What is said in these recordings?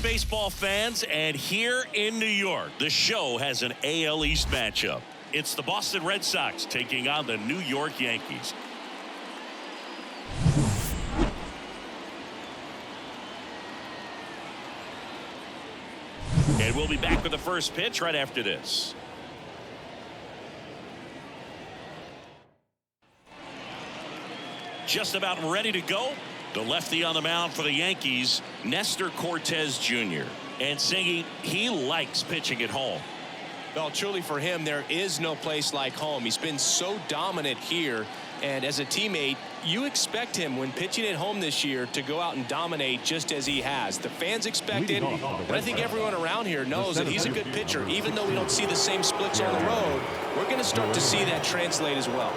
baseball fans, and here in New York, the show has an AL East matchup. It's the Boston Red Sox taking on the New York Yankees. And we'll be back with the first pitch right after this. Just about ready to go. The lefty on the mound for the Yankees, Nestor Cortes Jr. And Singy, he likes pitching at home. Well, truly for him, there is no place like home. He's been so dominant here. And as a teammate, you expect him when pitching at home this year to go out and dominate just as he has. The fans expect it, and I think everyone around here knows that he's a good pitcher. Even though we don't see the same splits on the road, we're going to start to see that translate as well.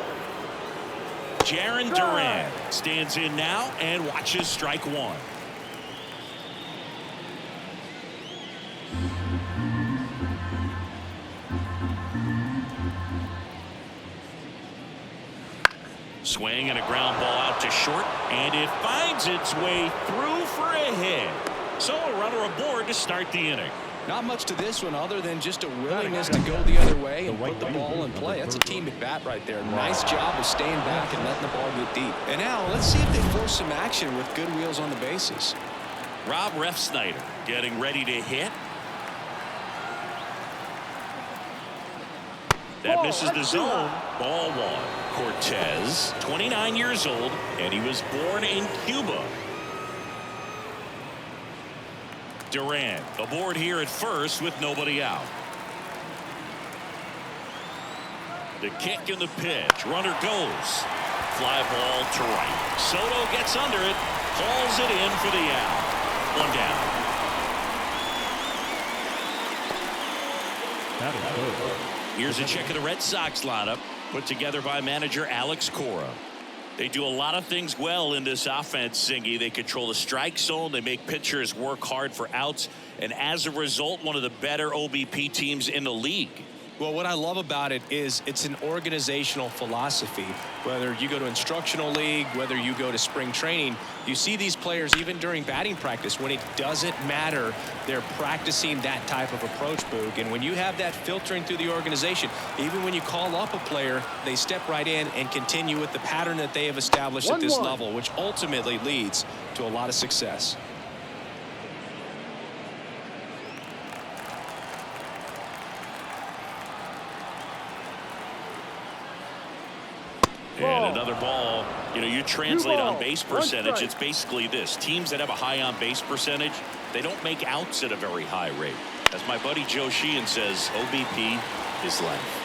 Jarren Duran stands in now and watches strike one. Swing and a ground ball out to short, and it finds its way through for a hit. So a runner aboard to start the inning. Not much to this one other than just a willingness to go the other way and put the ball in play. That's a team at bat right there. Nice job of staying back and letting the ball get deep. And now let's see if they force some action with good wheels on the bases. Rob Refsnyder getting ready to hit. That misses the zone. Ball one. Cortes, 29 years old, and he was born in Cuba. Duran aboard here at first with nobody out. The kick and the pitch. Runner goes. Fly ball to right. Soto gets under it. Calls it in for the out. One down. That is good. Here's a check of the Red Sox lineup put together by manager Alex Cora. They do a lot of things well in this offense, Singy. They control the strike zone. They make pitchers work hard for outs. And as a result, one of the better OBP teams in the league. Well, what I love about it is it's an organizational philosophy. Whether you go to instructional league, whether you go to spring training, you see these players even during batting practice. When it doesn't matter, they're practicing that type of approach, Boog. And when you have that filtering through the organization, even when you call up a player, they step right in and continue with the pattern that they have established at this level, which ultimately leads to a lot of success. And another ball. You know, you translate on base percentage, it's basically this. Teams that have a high on base percentage, they don't make outs at a very high rate. As my buddy Joe Sheehan says, OBP is life.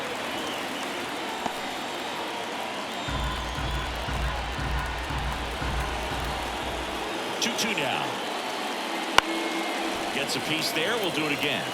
Two now. Gets a piece there. We'll do it again.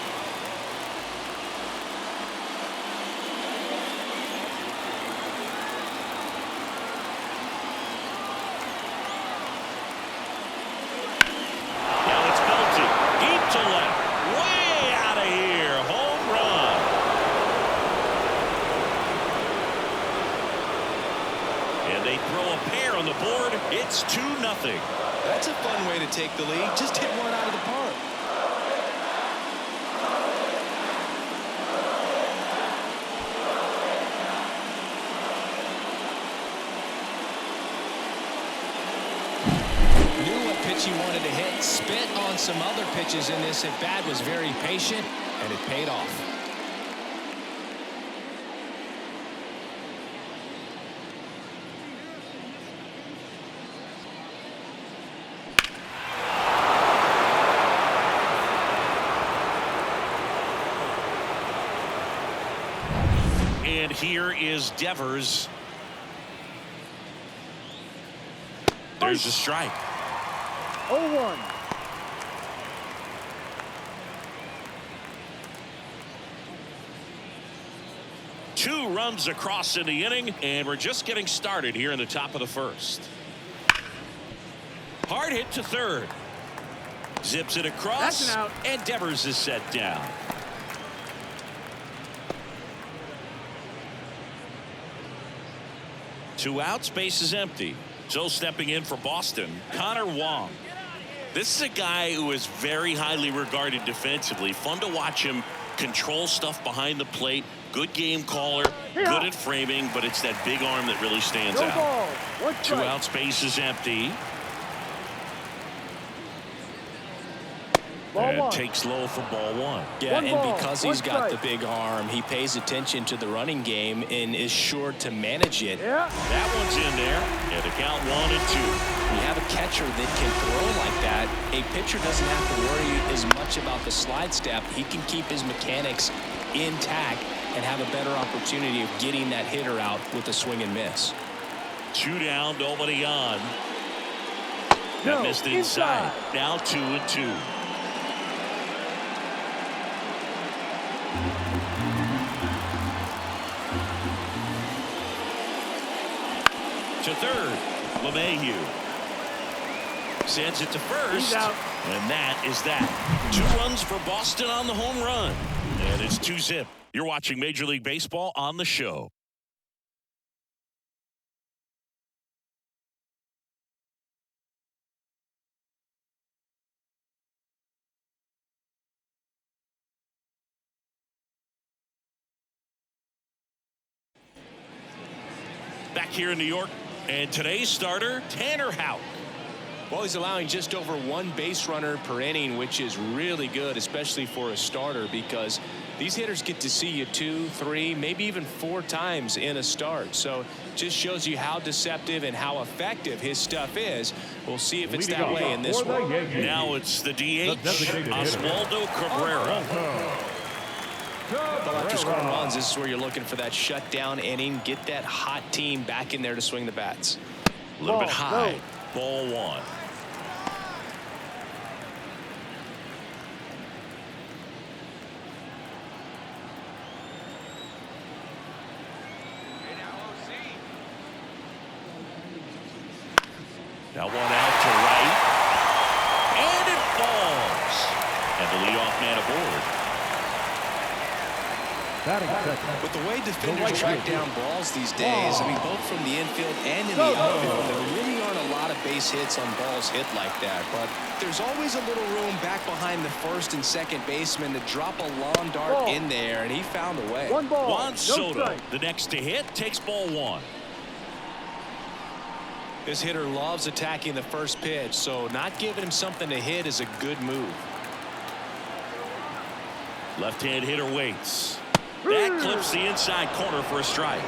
It's 2-0. That's a fun way to take the lead. Just hit one out of the park. Knew what pitch he wanted to hit. Spit on some other pitches in this at bat. Was very patient, and it paid off. And here is Devers. There's a strike. 0-1. Two runs across in the inning, and we're just getting started here in the top of the first. Hard hit to third. Zips it across. That's an out. And Devers is set down. Two outs, base is empty. So stepping in for Boston, Connor Wong. This is a guy who is very highly regarded defensively. Fun to watch him control stuff behind the plate. Good game caller, good at framing, but it's that big arm that really stands out. Ball. 2 outs, base is empty. Ball And one. takes low for ball 1. Yeah, One and ball, because one he's got the strike. big arm, he pays attention to the running game and is sure to manage it. Yeah. That one's in there. And the count 1-2. You have a catcher that can throw like that. A pitcher doesn't have to worry as much about the slide step. He can keep his mechanics intact and have a better opportunity of getting that hitter out with a swing and miss. 2 down, nobody on. That No, missed inside. inside. Now 2-2. To third, LeMahieu sends it to first, He's out. and that is that. 2 runs for Boston on the home run, and it's 2-zip. You're watching Major League Baseball on the show. Back here in New York, and today's starter, Tanner Houck. Well, he's allowing just over 1 base runner per inning, which is really good, especially for a starter, because these hitters get to see you 2, 3, maybe even 4 times in a start. So just shows you how deceptive and how effective his stuff is. We'll see if it's that way in this one. Now it's the DH, Oswaldo Cabrera. But after scoring runs, this is where you're looking for that shutdown inning, get that hot team back in there to swing the bats. A little bit Ball, high. no. Ball 1. Now 1 out to right. And it falls. And the leadoff man aboard. With the way defenders track down balls these days, I mean, both from the infield and in the outfield, there really aren't a lot of base hits on balls hit like that. But there's always a little room back behind the first and second baseman to drop a long dart in there, and he found a way. 1 ball. Juan No Soto, strike. the next to hit, takes ball 1. This hitter loves attacking the first pitch, so not giving him something to hit is a good move. Left-hand hitter waits. That clips the inside corner for a strike.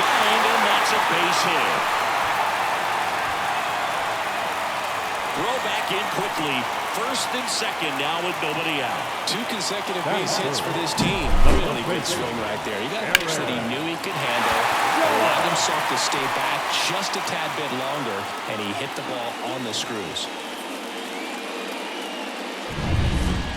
Lined, and that's a base hit. Throw back in quickly. First and second now with nobody out. 2 consecutive base hits for this team. Really good swing right there. You got a pitch that he knew he could handle, allowed himself to stay back just a tad bit longer, and he hit the ball on the screws.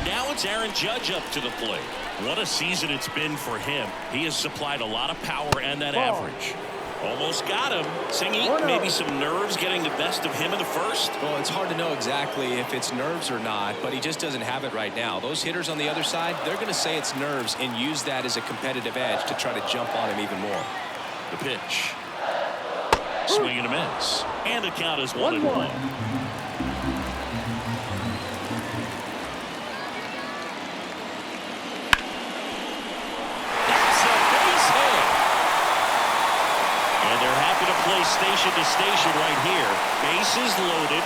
Now it's Aaron Judge up to the plate. What a season it's been for him. He has supplied a lot of power and that average. Almost got him. Singy, maybe some nerves getting the best of him in the first. Well, it's hard to know exactly if it's nerves or not, but he just doesn't have it right now. Those hitters on the other side, they're going to say it's nerves and use that as a competitive edge to try to jump on him even more. The pitch. Swing and a miss. And the count is 1-1. Play station to station right here. Bases loaded,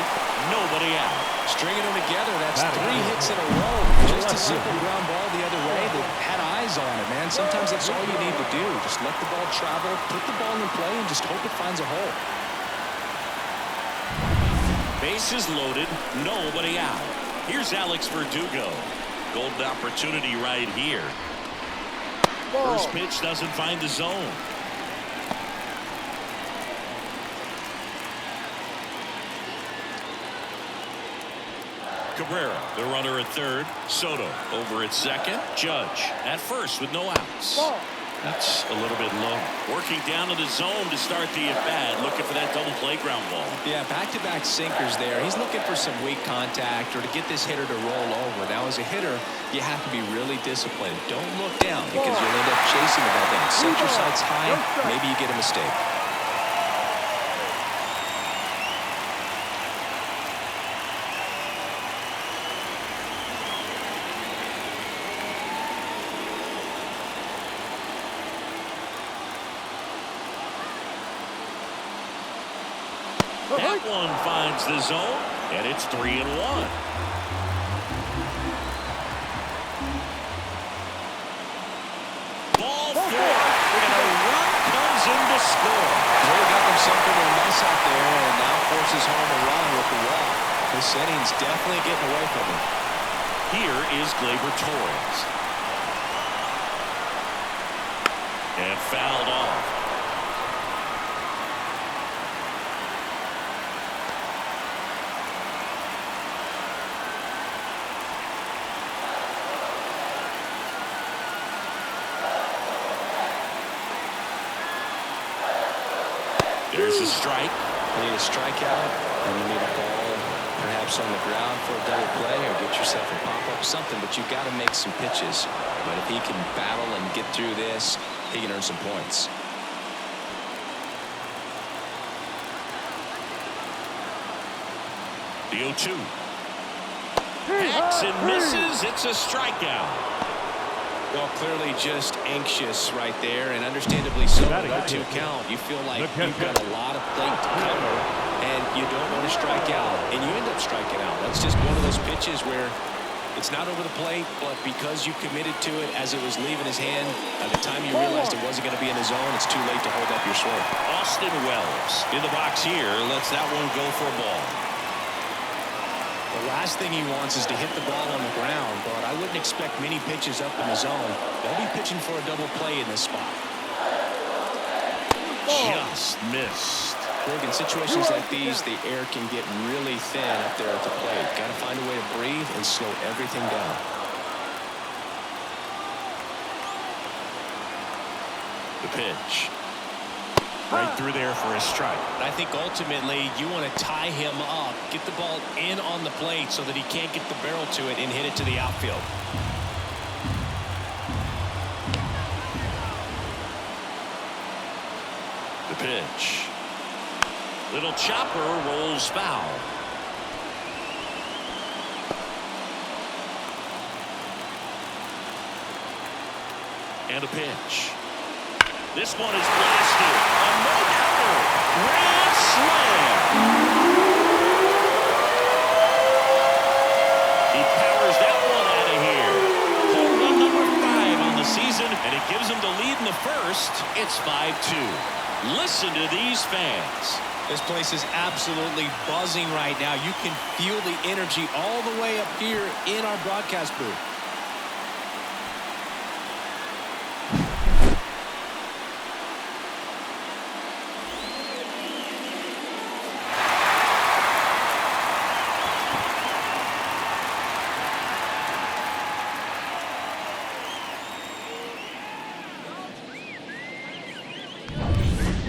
nobody out. Stringing them together, that's 3 hits in a row. Just a simple ground ball the other way that had eyes on it, man. Sometimes that's all you need to do. Just let the ball travel, put the ball in play, and just hope it finds a hole. Bases loaded, nobody out. Here's Alex Verdugo. Golden opportunity right here. First pitch doesn't find the zone. Cabrera, the runner at third. Soto over at second. Judge at first with no outs. That's a little bit low. Working down to the zone to start the at-bat, looking for that double play ground ball. Yeah, back-to-back sinkers there. He's looking for some weak contact or to get this hitter to roll over. Now, as a hitter, you have to be really disciplined. Don't look down because you'll end up chasing the ball down. Set your sights high. Maybe you get a mistake. That one finds the zone, and it's 3-1. Ball four, and a run comes in to score. Really got himself into a mess out there and now forces home a run with the walk. This inning's definitely getting away from him. Here is Gleyber Torres. And fouled off. There's a strike. You need a strikeout, and you need a ball perhaps on the ground for a double play or get yourself a pop-up, something, but you've got to make some pitches. But if he can battle and get through this, he can earn some points. The 0-2. Hacks and misses. It's a strikeout. Well, clearly just anxious right there, and understandably so. With a 2 count, you feel like you've got a lot of plate to cover, and you don't want to strike out, and you end up striking out. That's just one of those pitches where it's not over the plate, but because you committed to it as it was leaving his hand, by the time you realized it wasn't going to be in the zone, it's too late to hold up your swing. Austin Wells in the box here lets that one go for a ball. The last thing he wants is to hit the ball on the ground, but I wouldn't expect many pitches up in the zone. They'll be pitching for a double play in this spot. Just missed. Look, in situations like these, the air can get really thin up there at the plate. Got to find a way to breathe and slow everything down. The pitch. Right through there for a strike. I think ultimately you want to tie him up, get the ball in on the plate so that he can't get the barrel to it and hit it to the outfield. The pitch. Little chopper rolls foul. And a pitch. This one is blasted. A no-doubter. Grand slam. He powers that one out of here. Home run number 5 on the season, and it gives him the lead in the first. It's 5-2. Listen to these fans. This place is absolutely buzzing right now. You can feel the energy all the way up here in our broadcast booth.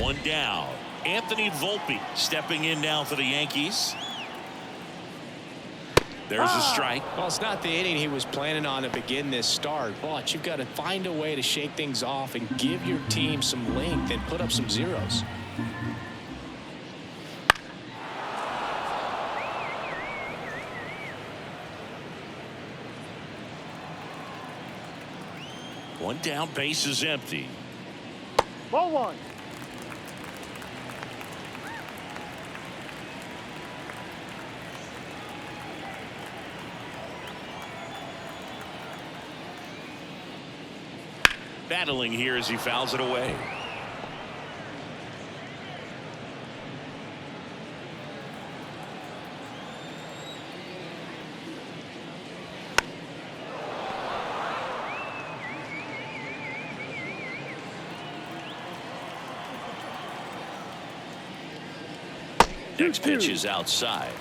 One down. Anthony Volpe stepping in now for the Yankees. There's a strike. Well, it's not the inning he was planning on to begin this start, but you've got to find a way to shake things off and give your team some length and put up some zeros. One down, base is empty. Ball 1. Battling here as he fouls it away. Next pitch is outside.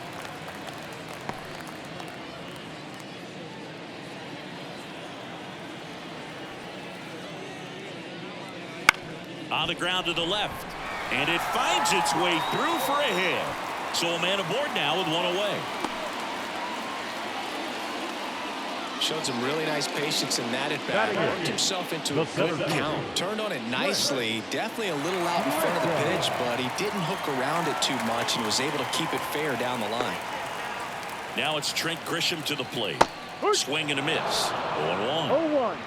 On the ground to the left. And it finds its way through for a hit. So a man aboard now with one away. Showed some really nice patience in that at bat. Worked himself into a good count. Turned on it nicely. Definitely a little out in front of the pitch, but he didn't hook around it too much and was able to keep it fair down the line. Now it's Trent Grisham to the plate. Swing and a miss. 0-1. 0-1.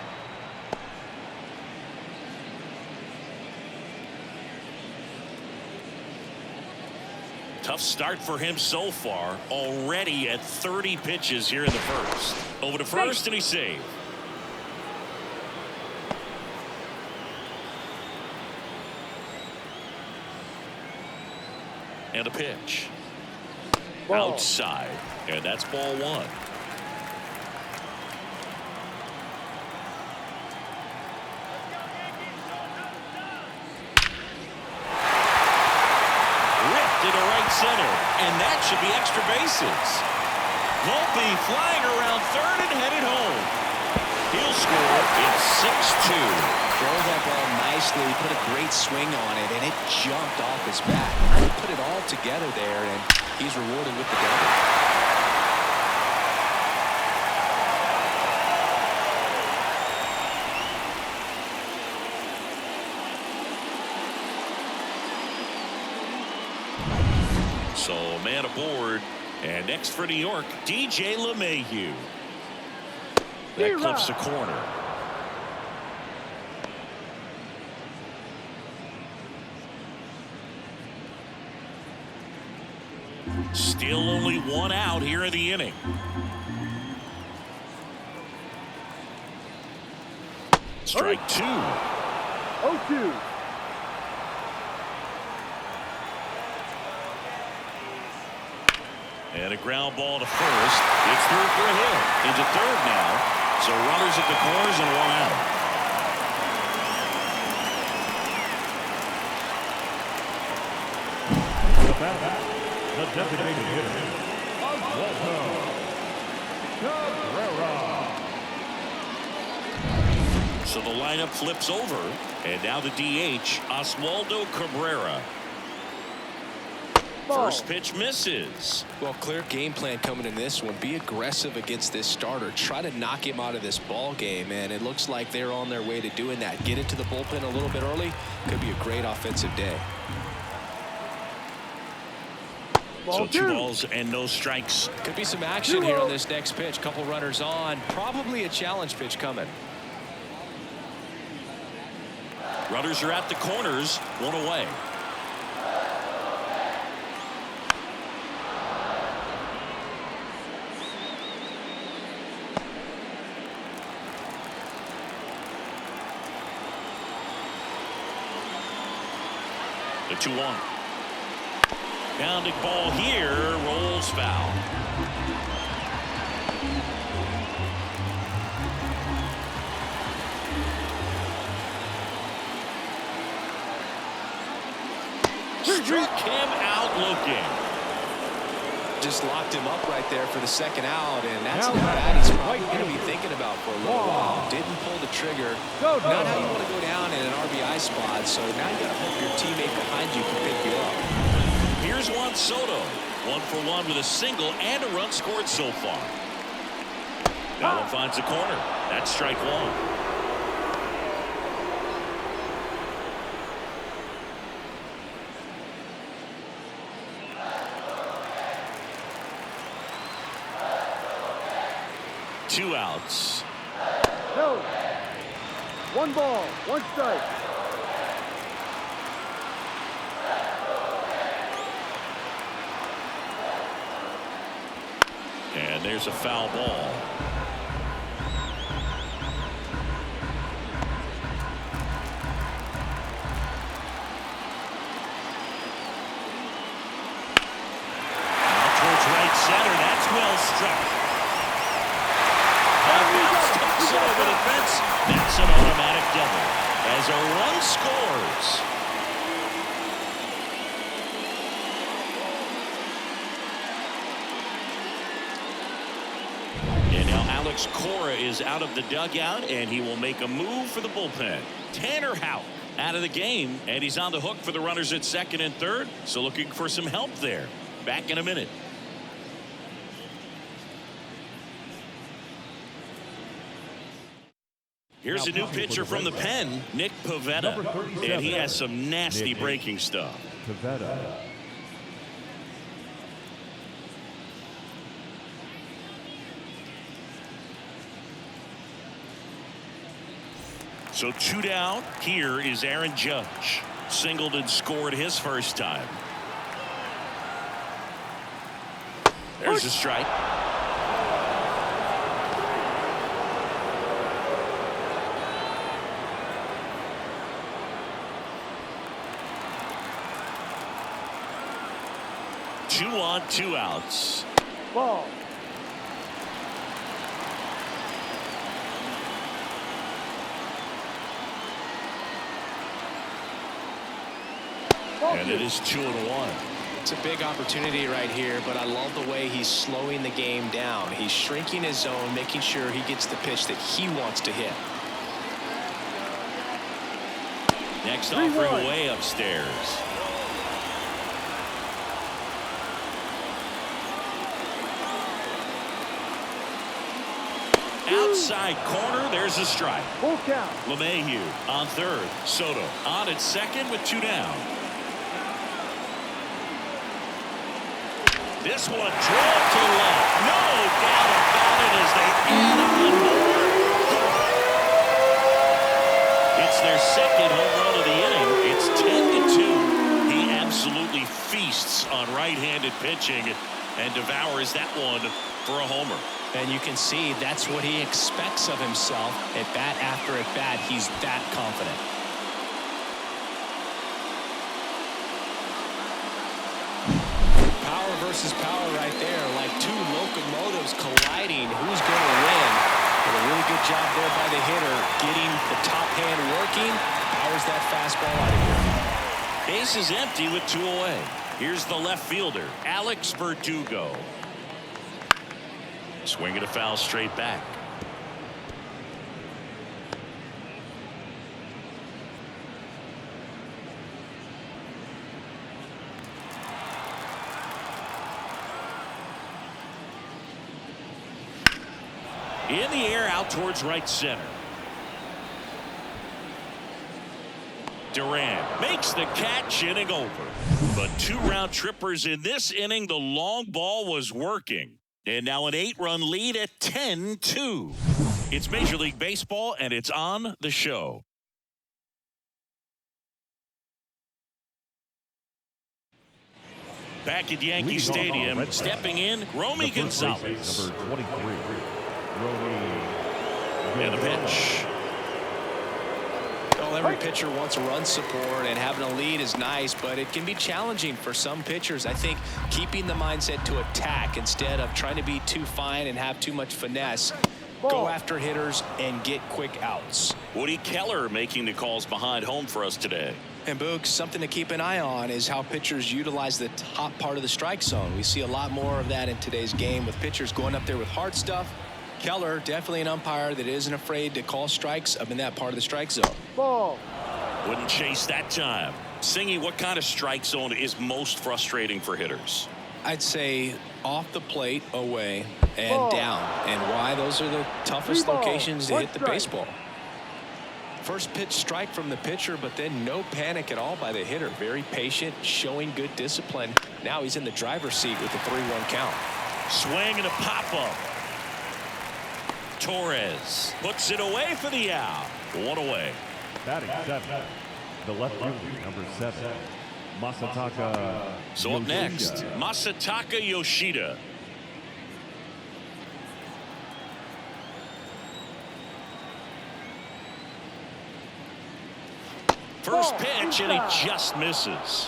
Tough start for him so far. Already at 30 pitches here in the first. Over to first, and he's saved. And a pitch. Ball. Outside. And that's ball one. To right center, and that should be extra bases. Volpe flying around third and headed home. He'll score. It's 6-2. Drove that ball nicely, put a great swing on it, and it jumped off his bat. He put it all together there, and he's rewarded with the double. So a man aboard, and next for New York, DJ LeMahieu. That clips the corner. Still only one out here in the inning. Strike two. 0-2. And a ground ball to first. It's through for a hit. Into third now. So runners at the corners and one out. The designated hitter, Oswaldo Cabrera. So the lineup flips over. And now the DH, Oswaldo Cabrera. First pitch misses. Well, clear game plan coming in this one. Be aggressive against this starter. Try to knock him out of this ball game, and it looks like they're on their way to doing that. Get into the bullpen a little bit early. Could be a great offensive day. So 2 balls and no strikes. Could be some action here on this next pitch. Couple runners on. Probably a challenge pitch coming. Runners are at the corners. One away. The 2-1. Pounding ball here, rolls foul. Struck him out looking. Just locked him up right there for the second out, and that's an at-bat he's probably going to be thinking about for a little while. Didn't pull the trigger. Not how you want to go down in an RBI spot, so now you got to hope your teammate behind you can pick you up. Here's Juan Soto. 1 for 1 with a single and a run scored so far. That one finds the corner. That's strike one. Two outs. No. 1 ball, 1 strike. And there's a foul ball. Now towards right center. That's well struck. Over the fence. That's an automatic double as a run scores. And now Alex Cora is out of the dugout, and he will make a move for the bullpen. Tanner Houck out of the game, and he's on the hook for the runners at second and third. So looking for some help there. Back in a minute. Here's a new pitcher from the pen, Nick Pivetta, and he has some nasty breaking stuff. Pivetta. So 2 down. Here is Aaron Judge. Singled and scored his first time. There's a strike. Two on, 2 outs. Ball. And it is 2-1. It's a big opportunity right here, but I love the way he's slowing the game down. He's shrinking his zone, making sure he gets the pitch that he wants to hit. Next offering way upstairs. Outside corner, there's a strike. Full count. LeMahieu on third. Soto on at second with 2 down. This one drilled to left. No doubt about it as they add on more. It's their second home run of the inning. It's 10-2. He absolutely feasts on right-handed pitching and devours that one for a homer. And you can see that's what he expects of himself. At bat after at bat, he's that confident. Power versus power right there, like 2 locomotives colliding. Who's going to win? And a really good job there by the hitter, getting the top hand working. Powers that fastball out of here. Base is empty with 2 away. Here's the left fielder, Alex Verdugo. Swing and a foul straight back. In the air out towards right center. Durant makes the catch, inning over. But 2 round trippers in this inning. The long ball was working. And now an 8-run lead at 10-2. It's Major League Baseball, and it's on the show. Back at Yankee Stadium, stepping in, Romy Gonzalez. Number 23, Romy. And the pitch. Well, every pitcher wants run support, and having a lead is nice, but it can be challenging for some pitchers. I think keeping the mindset to attack instead of trying to be too fine and have too much finesse. Go after hitters and get quick outs. Woody Keller making the calls behind home for us today. And Boog, something to keep an eye on is how pitchers utilize the top part of the strike zone. We see a lot more of that in today's game with pitchers going up there with hard stuff. Keller, definitely an umpire that isn't afraid to call strikes up in that part of the strike zone. Ball. Wouldn't chase that time. Singy, what kind of strike zone is most frustrating for hitters? I'd say off the plate, away, and down. And why? Those are the toughest locations to hit the baseball. First pitch strike from the pitcher, but then no panic at all by the hitter. Very patient, showing good discipline. Now he's in the driver's seat with the 3-1 count. Swing and a pop-up. Torres puts it away for the out. 1 away. Batting 7, the left fielder, number 7, Masataka. So up next, Masataka Yoshida. First pitch, and he just misses.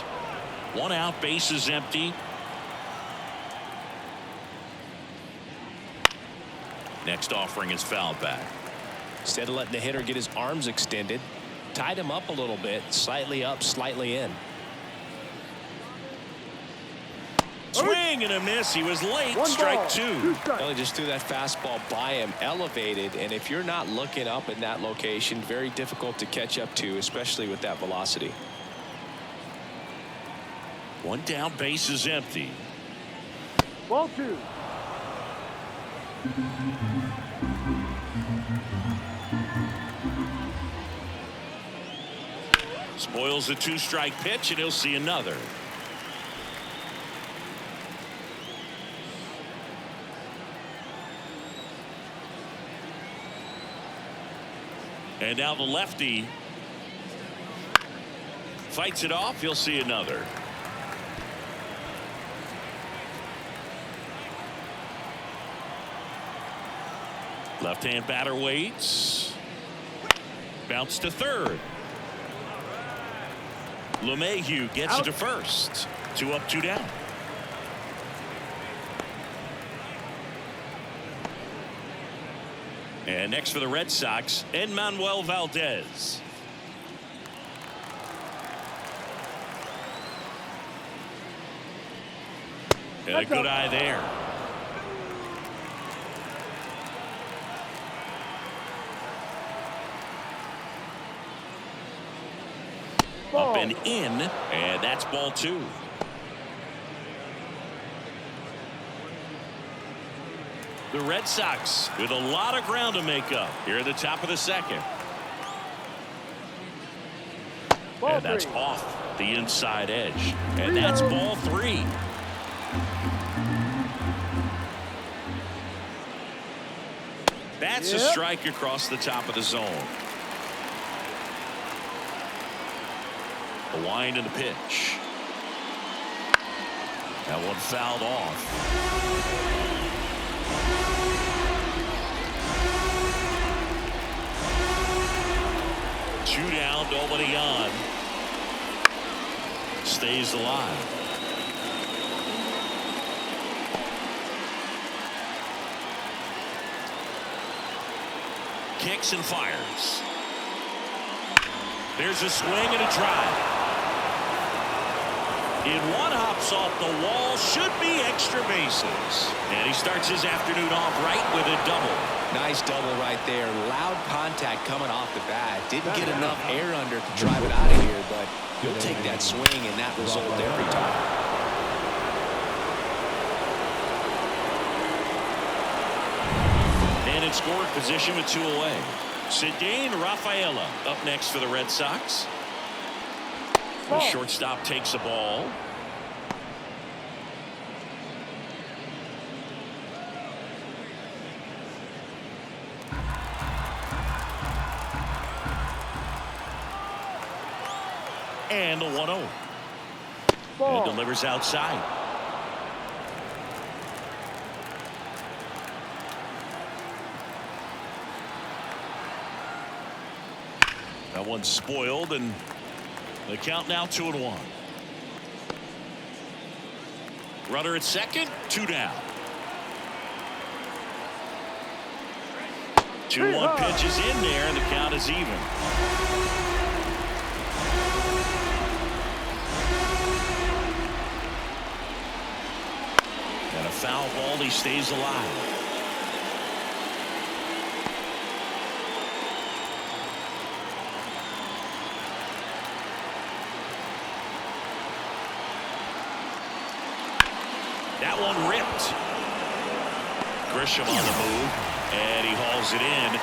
1 out, base is empty. Next offering is fouled back. Instead of letting the hitter get his arms extended, tied him up a little bit, slightly up, slightly in. Swing swing and a miss. He was late. One Strike ball, 2. strikes. Well, he just threw that fastball by him, elevated, and if you're not looking up in that location, very difficult to catch up to, especially with that velocity. One down, base is empty. Ball 2. Spoils a 2-strike pitch, and he'll see another. And now the lefty fights it off. He'll see another. Left-hand batter waits. Bounce to third. LeMahieu gets Out. it to first. 2 up, 2 down. And next for the Red Sox, Enmanuel Valdez. And a good eye there. Ball. Up and in, and that's ball 2. The Red Sox with a lot of ground to make up here at the top of the second. Ball And that's 3. off the inside edge. And that's ball 3. That's a strike across the top of the zone. The wind and the pitch. That one fouled off. 2 down, nobody on. Stays alive. Kicks and fires. There's a swing and a drive. In one, hops off the wall, should be extra bases. And he starts his afternoon off right with a double. Nice double right there. Loud contact coming off the bat. Didn't get enough air under to drive it out of here, but he'll take that swing and that result every time. And in scoring position with 2 away. Cedane Rafaela up next for the Red Sox. The shortstop takes a ball. And the 1-0. And delivers outside. That one's spoiled, and the count now 2-1. Runner at second, 2 down. 2-1 pitch is in there, and the count is even. And a foul ball, he stays alive. That one ripped. Grisham on the move, and he hauls it in.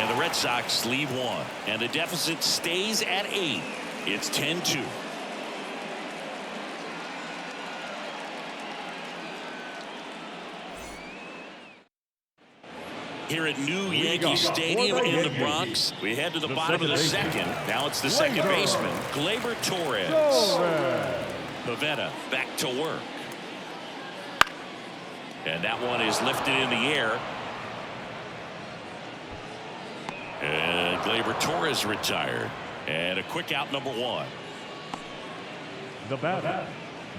And the Red Sox lead 1, and the deficit stays at 8. It's 10-2. Here at new Yankee Stadium in the Bronx, we head to the bottom of the second. Now it's the second baseman, Gleyber Torres. Pivetta back to work. And that one is lifted in the air. And Gleyber Torres retired. And a quick out, number 1. The batter,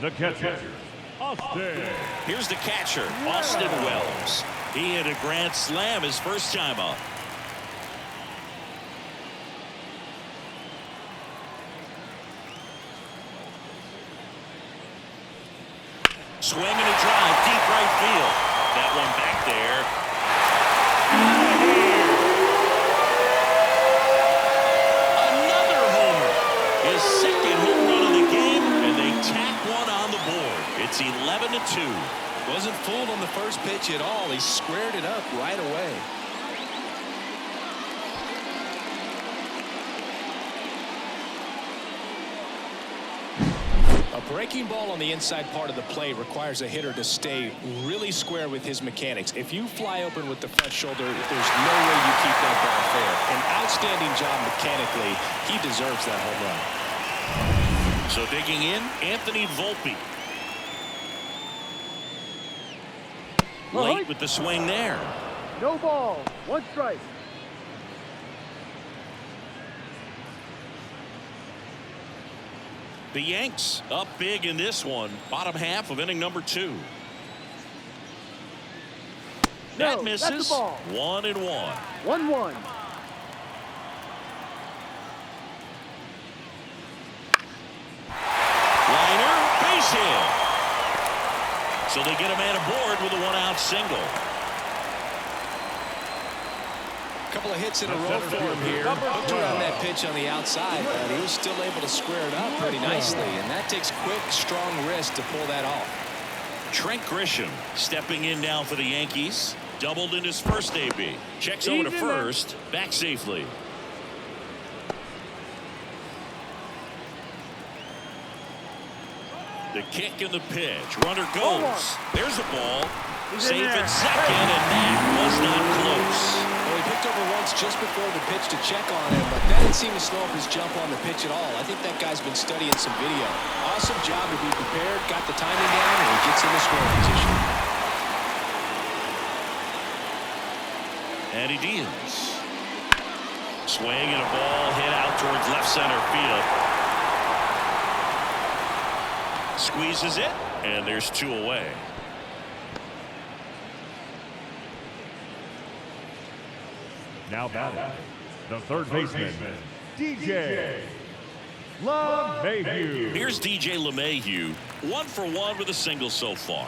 the catcher, Austin. Here's the catcher, Austin Wells. He hit a grand slam his first time up. swing and a drive, deep right field. That one back there. Another homer. His second home run of the game, and they tack one on the board. It's 11-2. Wasn't fooled on the first pitch at all. He squared it up right away. A breaking ball on the inside part of the plate requires a hitter to stay really square with his mechanics. If you fly open with the front shoulder, there's no way you keep that ball fair. An outstanding job mechanically. He deserves that home run. So digging in, Anthony Volpe. Late with the swing there. No ball. 1 strike. The Yanks up big in this one. Bottom half of inning number 2. That No, misses. that's the ball. 1-1. 1-1. Liner, base hit. So they get a man aboard with a 1-out single. Couple of hits in a row for him here. Hooked around that pitch on the outside, but he was still able to square it up pretty nicely, and that takes quick, strong wrist to pull that off. Trent Grisham stepping in now for the Yankees. Doubled in his first AB. Checks over to first. Back safely. The kick and the pitch. Runner goes. There's a ball. Safe at second, and that was not close. Well, he picked over once just before the pitch to check on him, but that didn't seem to slow up his jump on the pitch at all. I think that guy's been studying some video. Awesome job to be prepared, got the timing down, and he gets in the scoring position. And he deals. Swing and a ball hit out towards left center field. Squeezes it, and there's 2 away. Now batting, the third baseman, DJ LeMahieu. Here's DJ LeMahieu, 1 for 1 with a single so far.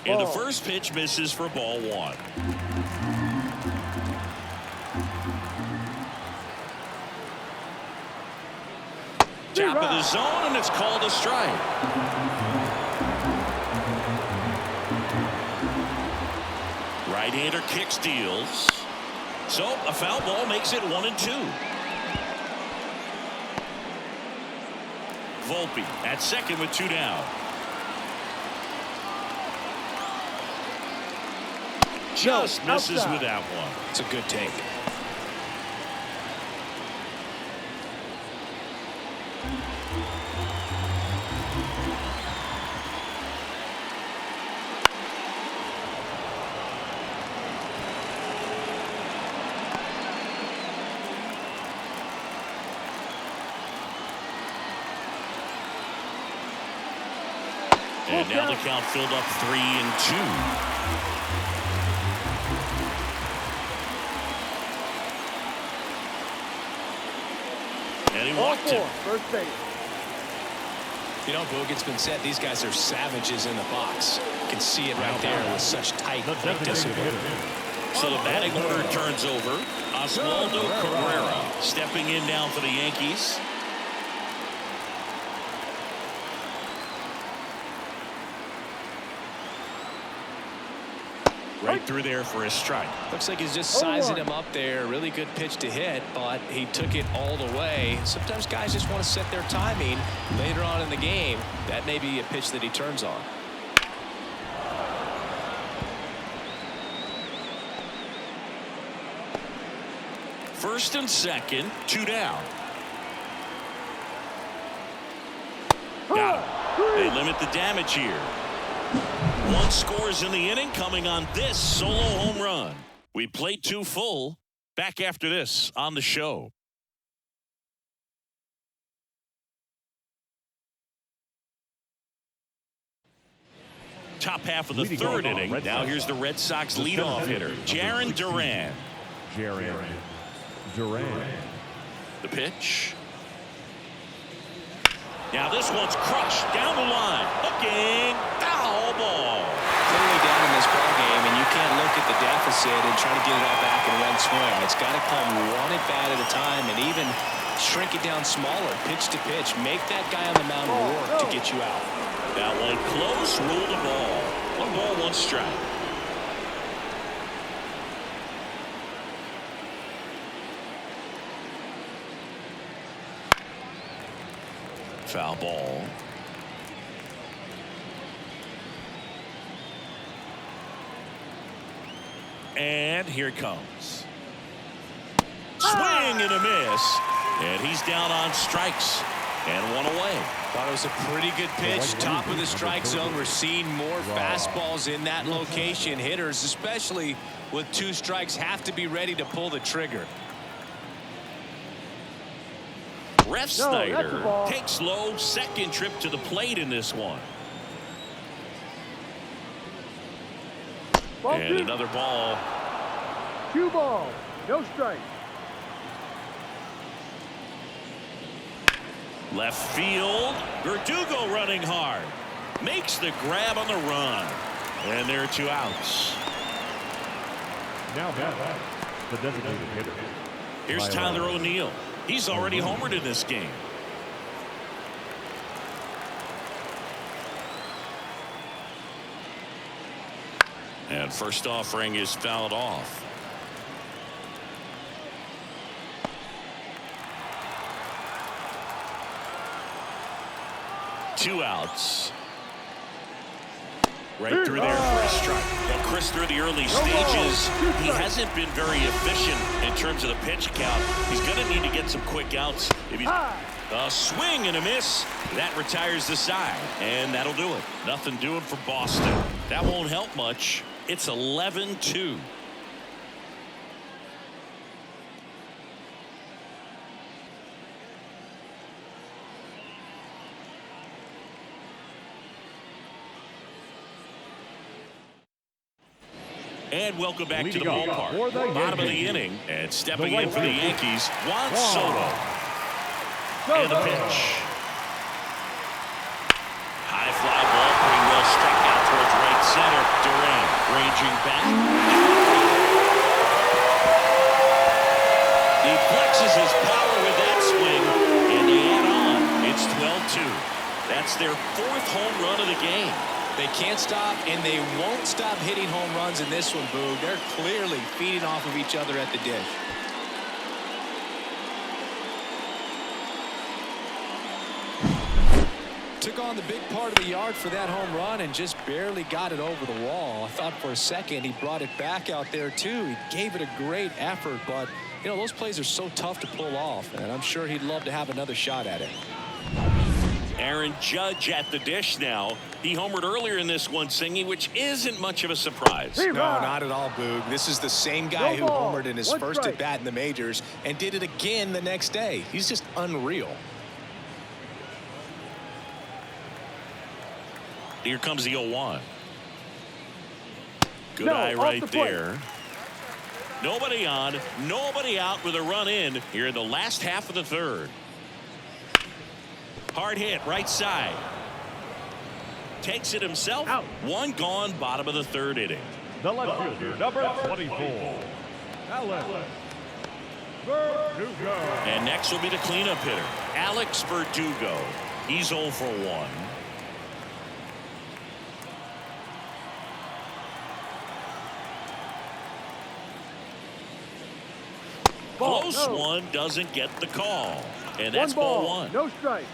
And the first pitch misses for ball 1. Top of the zone, and it's called a strike. Right-hander kicks, deals. So a foul ball makes it 1-2. Volpe at second with 2 down. Just misses with that one. It's a good take. And now the count filled up 3-2. And he walked him. First base. You know, Boog, it's been said these guys are savages in the box. You can see it right there with such tight discipline. So the batting order turns over. Oswaldo Cabrera stepping in now for the Yankees. Right through there for a strike. Looks like he's just sizing him up there. Really good pitch to hit, but he took it all the way. Sometimes guys just want to set their timing later on in the game. That may be a pitch that he turns on. First and second, 2 down. Got him. They limit the damage here. 1 scores in the inning, coming on this solo home run. We played 2 full. Back after this on the show. Top half of the third inning. Now here's the Red Sox leadoff hitter, Jarren Duran. Duran. The pitch. Now this one's crushed down the line. Hooking. Foul ball. Clearly down in this ball game, and you can't look at the deficit and try to get it all back in one swing. It's got to come one at bat at a time, and even shrink it down smaller, pitch to pitch. Make that guy on the mound work to get you out. That one close, ruled a ball. 1 ball, 1 strike. Foul ball. And here it comes. Swing and a miss. And he's down on strikes. And 1 away. Thought it was a pretty good pitch. Top of the strike zone. We're seeing more fastballs in that location. Hitters, especially with 2 strikes, have to be ready to pull the trigger. Ref Snyder takes low. Second trip to the plate in this one. And another ball. 2 balls, no strike. Left field. Verdugo running hard. Makes the grab on the run. And there are 2 outs. Now back, the designated hitter. Here's Tyler O'Neill. He's already homered in this game. And first offering is fouled off. Two outs. Right through there for a strike. Well, Chris, through the early stages, he hasn't been very efficient in terms of the pitch count. He's going to need to get some quick outs. If he's a swing and a miss, that retires the side, and that'll do it. Nothing doing for Boston. That won't help much. It's 11-2. And welcome back to the ballpark. Bottom of the inning, and stepping in for the Yankees, Juan Soto. And the pitch. High fly ball, pretty well struck out towards right center. Duran ranging back. He flexes his power with that swing, and they add on. It's 12-2. That's their 4th home run of the game. They can't stop, and they won't stop hitting home runs in this one, Boog. They're clearly feeding off of each other at the dish. Took on the big part of the yard for that home run and just barely got it over the wall. I thought for a second he brought it back out there, too. He gave it a great effort, but, you know, those plays are so tough to pull off, and I'm sure he'd love to have another shot at it. Aaron Judge at the dish now. He homered earlier in this one, Singy, which isn't much of a surprise. No, not at all, Boog. This is the same guy who homered in his first at bat in the majors and did it again the next day. He's just unreal. Here comes the 0-1. Good eye right there. Nobody on, nobody out with a run in here in the last half of the 3rd. Hard hit, right side. Takes it himself. Out. 1 gone, bottom of the 3rd inning. The left fielder, number 24, Alex Verdugo. And next will be the cleanup hitter, Alex Verdugo. He's 0 for 1. Close one, doesn't get the call. And that's ball 1. No strike.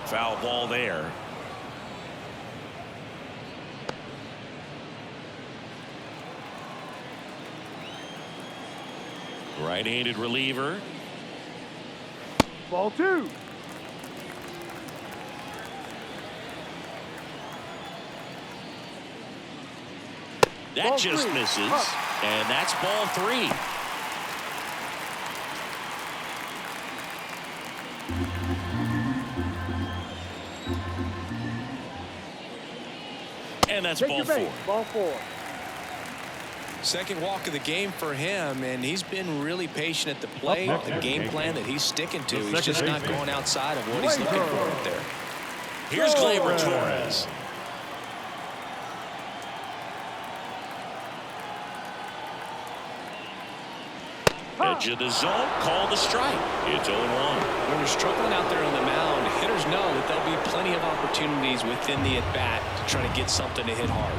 Foul ball there. Right-handed reliever. Ball 2. That just misses. And that's ball 3. And that's ball 4. Ball 4. Second walk of the game for him, and he's been really patient at the plate. The game plan that he's sticking to, he's just not going outside of what he's looking for right there. Here's Gleyber Torres. Edge of the zone, call the strike. It's 0-1. When you're struggling out there on the mound, hitters know that there'll be plenty of opportunities within the at-bat to try to get something to hit hard.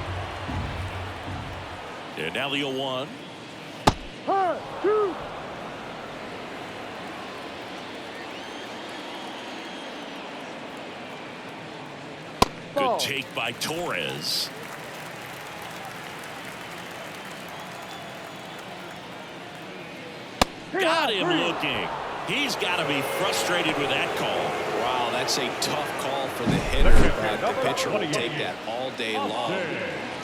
And now the 0-1. Good take by Torres. Got him looking. He's got to be frustrated with that call. Wow, that's a tough call for the hitter, but the pitcher will take that all day long.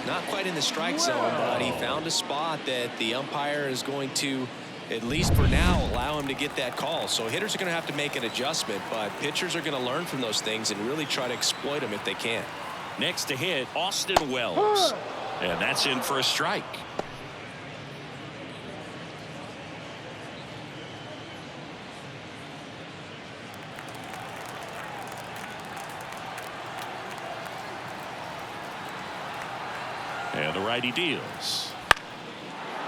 Not quite in the strike zone, but he found a spot that the umpire is going to, at least for now, allow him to get that call. So hitters are going to have to make an adjustment, but pitchers are going to learn from those things and really try to exploit them if they can. Next to hit, Austin Wells. And that's in for a strike. And the righty deals.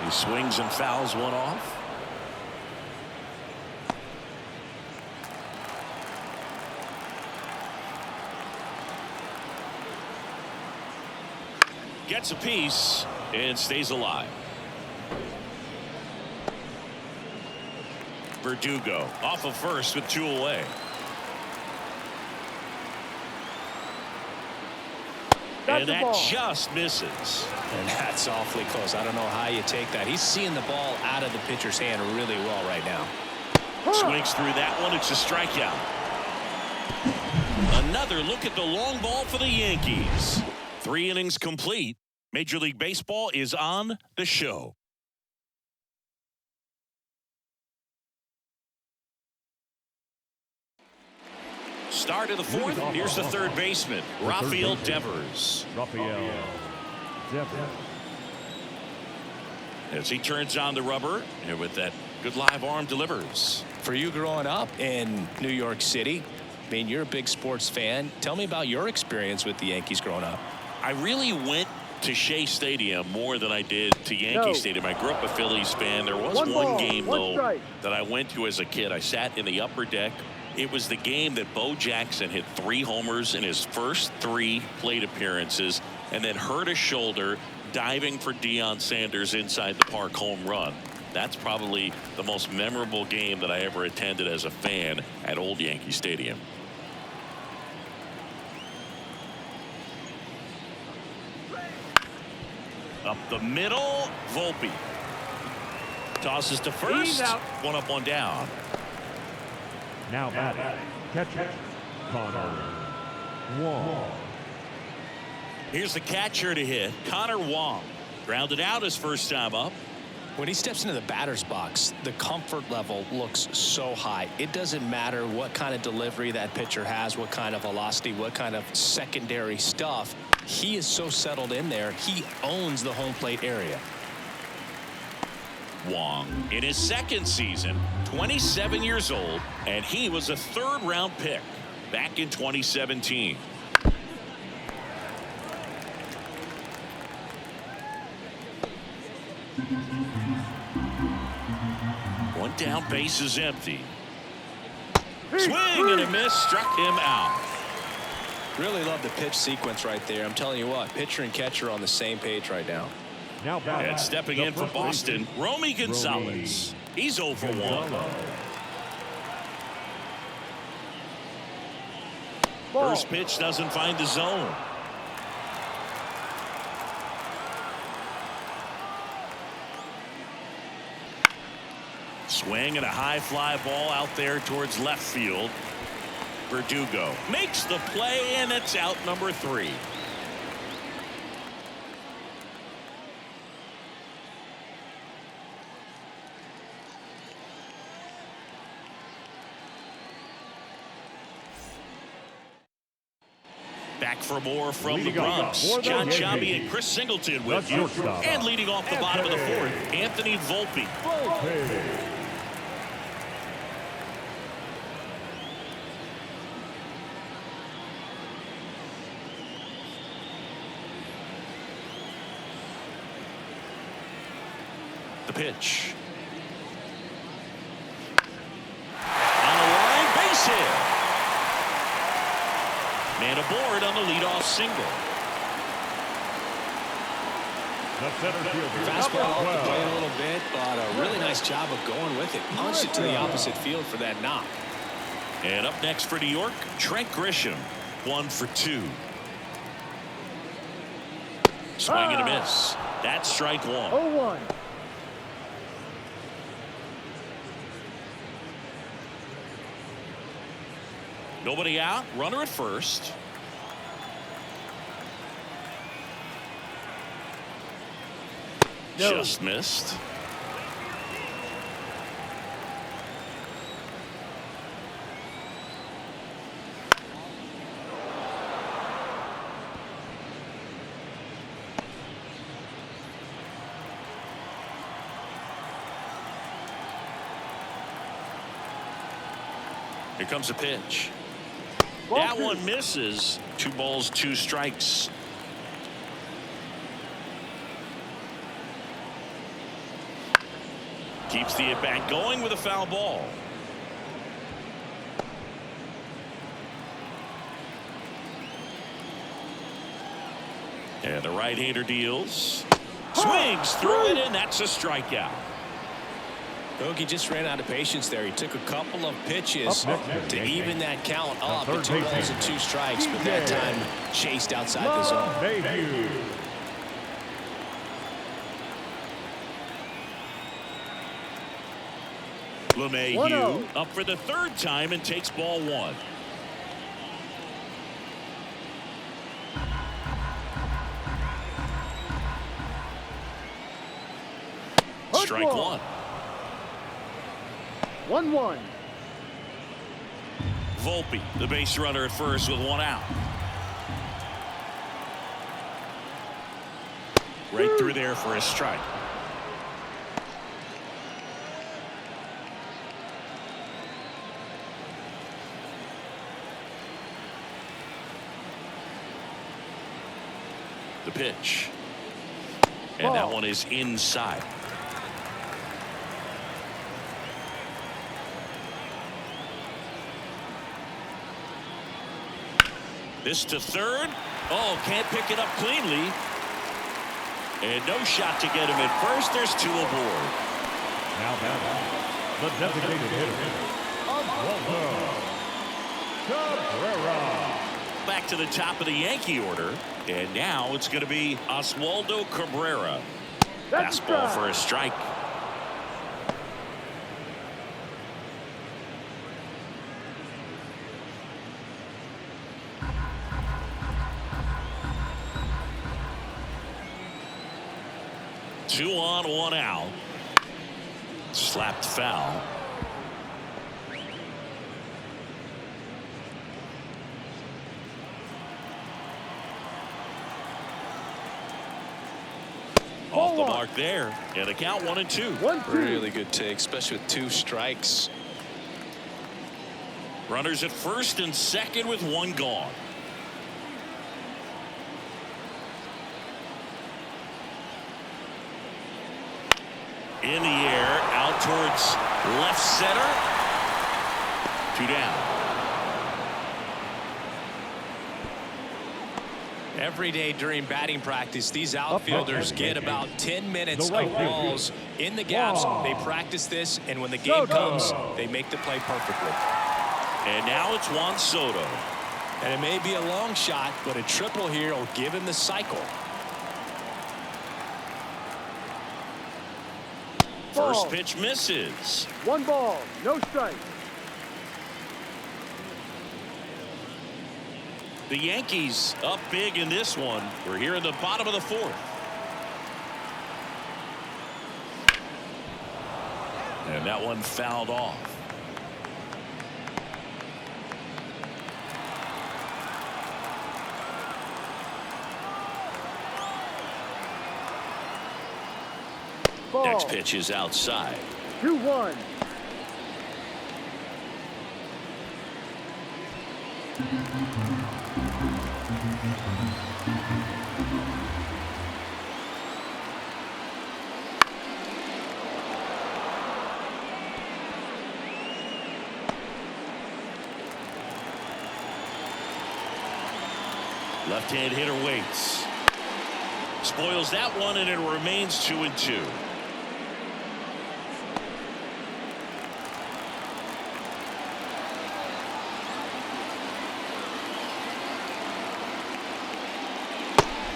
He swings and fouls one off. Gets a piece and stays alive. Verdugo off of first with 2 away. And that just misses. And that's awfully close. I don't know how you take that. He's seeing the ball out of the pitcher's hand really well right now. Swings through that one. It's a strikeout. Another look at the long ball for the Yankees. 3 innings complete. Major League Baseball is on the show. Start of the 4th. Here's the third baseman, Rafael Devers. As he turns on the rubber, and with that good live arm delivers. For you growing up in New York City, I mean, you're a big sports fan. Tell me about your experience with the Yankees growing up. I really went to Shea Stadium more than I did to Yankee Stadium. I grew up a Phillies fan. There was one game, though, that I went to as a kid. I sat in the upper deck. It was the game that Bo Jackson hit 3 homers in his first 3 plate appearances and then hurt his shoulder diving for Deion Sanders' inside the park home run. That's probably the most memorable game that I ever attended as a fan at Old Yankee Stadium. Up the middle, Volpe. Tosses to first. 1 up, 1 down. Now batting, catcher, Connor Wong. Here's the catcher to hit, Connor Wong. Grounded out his first time up. When he steps into the batter's box, the comfort level looks so high. It doesn't matter what kind of delivery that pitcher has, what kind of velocity, what kind of secondary stuff. He is so settled in there. He owns the home plate area. Wong in his 2nd season, 27 years old, and he was a 3rd-round pick back in 2017. One down, base is empty. Swing and a miss, struck him out. Really love the pitch sequence right there. I'm telling you what, pitcher and catcher on the same page right now. Now and stepping in for Boston, Romy Gonzalez. He's 0 for 1. First pitch doesn't find the zone. Swing and a high fly ball out there towards left field. Verdugo makes the play, and it's out number 3. Back for more from the Leading off Bronx. for the John Yankees. Chambi and Chris Singleton with The you. shortstop, And leading off the bottom of the fourth, Anthony Volpe. The pitch. On the line, base hit. Man aboard on the leadoff single. The center fielder. Fastball off the plate a little bit, but a really nice job of going with it. Punched it to the opposite field for that knock. And up next for New York, Trent Grisham. 1 for 2. Swing and a miss. That's strike 1. 0-1. Nobody out. Runner at first. No. Just missed. Here comes a pitch. That one misses. 2 balls, 2 strikes. Keeps the at-bat going with a foul ball. And the right-hander deals. Swings through it, and that's a strikeout. Hoagie just ran out of patience there. He took a couple of pitches to even that count up at 2 balls and 2 strikes, but that time chased outside the zone. Debut. LeMahieu up for the 3rd time and takes ball 1. Strike 1. 1-1. Volpe, the base runner at first with 1 out. Right through there for a strike. The pitch. And that one is inside. This to 3rd. Oh, can't pick it up cleanly. And no shot to get him at first. There's 2 aboard. Now batting, the designated hitter, Oswaldo Cabrera. Back to the top of the Yankee order. And now it's going to be Oswaldo Cabrera. Fastball for a strike. Two on, 1 out. Slapped foul. Off the mark there. And the count 1-2. 1-2. Really good take, especially with 2 strikes. Runners at first and second with 1 gone. In the air, out towards left center. 2 down. Every day during batting practice, these outfielders get about 10 minutes of balls in the gaps. They practice this, and when the game comes, they make the play perfectly. And now it's Juan Soto. And it may be a long shot, but a triple here will give him the cycle. First pitch misses. 1 ball, no strike. The Yankees up big in this one. We're here in the bottom of the 4th. And that one fouled off. Pitch is outside. 2-1. Left-hand hitter waits. Spoils that one, and it remains 2-2.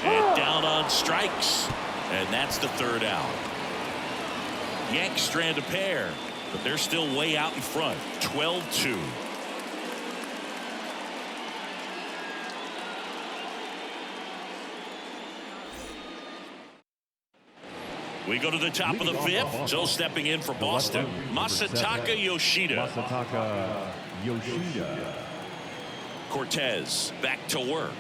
And down on strikes. And that's the third out. Yanks strand a pair, but they're still way out in front. 12-2. We go to the top of the fifth. So stepping in for Boston, Masataka Yoshida. Masataka Yoshida. Cortez back to work.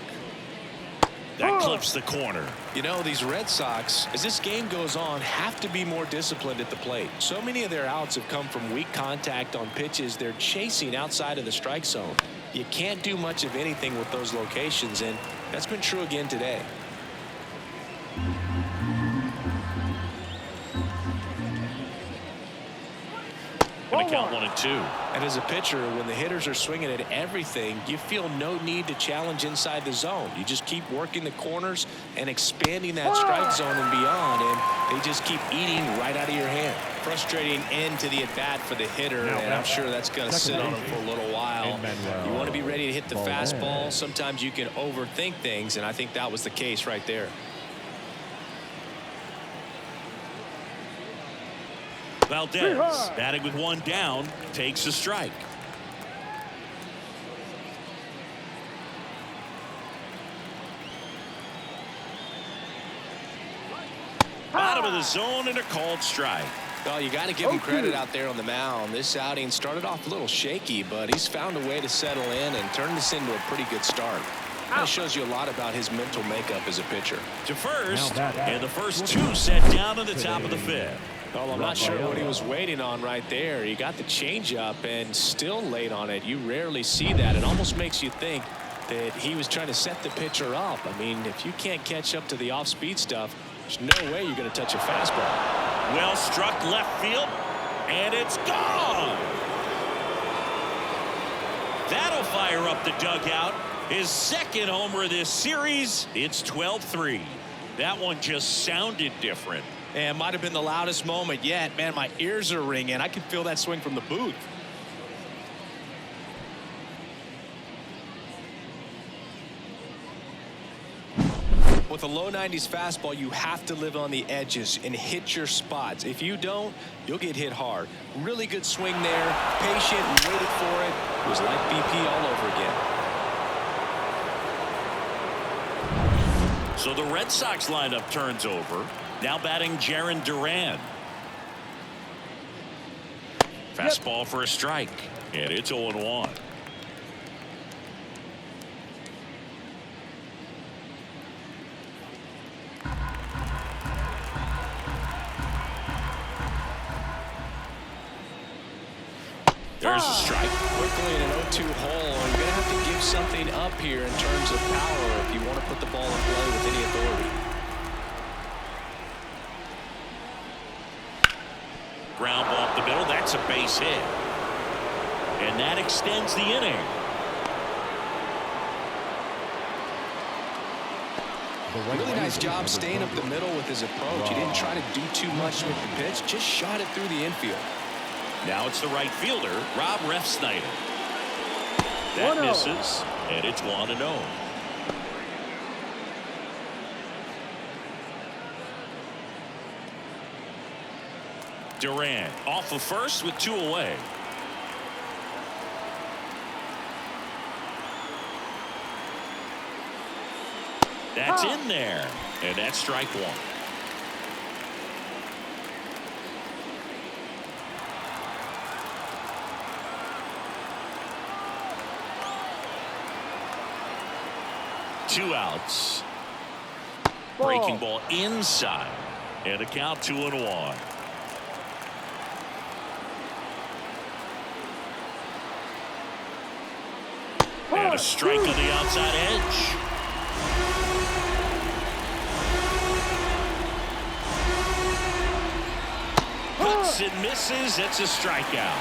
That clips the corner. You know, these Red Sox, as this game goes on, have to be more disciplined at the plate. So many of their outs have come from weak contact on pitches they're chasing outside of the strike zone. You can't do much of anything with those locations, and that's been true again today. Going to count 1-2. And as a pitcher, when the hitters are swinging at everything, you feel no need to challenge inside the zone. You just keep working the corners and expanding that strike zone and beyond, and they just keep eating right out of your hand. Frustrating end to the at-bat for the hitter, and I'm sure that's going to sit on him for a little while. You want to be ready to hit the fastball. Sometimes you can overthink things, and I think that was the case right there. Valdez, batting with one down, takes a strike. Bottom of the zone and a called strike. Well, you got to give him credit out there on the mound. This outing started off a little shaky, but he's found a way to settle in and turn this into a pretty good start. That shows you a lot about his mental makeup as a pitcher. To first, and the first two set down in the top of the fifth. Well, I'm not sure what he was waiting on right there. He got the changeup and still late on it. You rarely see that. It almost makes you think that he was trying to set the pitcher up. I mean, if you can't catch up to the off-speed stuff, there's no way you're going to touch a fastball. Well struck left field, and it's gone. That'll fire up the dugout. His second homer this series. It's 12-3. That one just sounded different. And might have been the loudest moment yet. Man, my ears are ringing. I can feel that swing from the booth. With a low 90s fastball, you have to live on the edges and hit your spots. If you don't, you'll get hit hard. Really good swing there. Patient and waited for it. It was like BP all over again. So the Red Sox lineup turns over. Now batting Jarren Duran. Fastball for a strike, and it's 0-1. There's a strike. Quickly in an 0-2 hole. You're going to have to give something up here in terms of power if you want to put the ball in play with any authority. Ground ball up the middle. That's a base hit. And that extends the inning. Really nice job staying up the middle with his approach. He didn't try to do too much with the pitch. Just shot it through the infield. Now it's the right fielder, Rob Refsnyder. That misses, and it's 1-0. Duran off of first with 2 away. That's in there, and that's strike one. Two outs. Breaking ball inside, and a count 2-1. And a strike on the outside edge. Cuts and misses. It's a strikeout.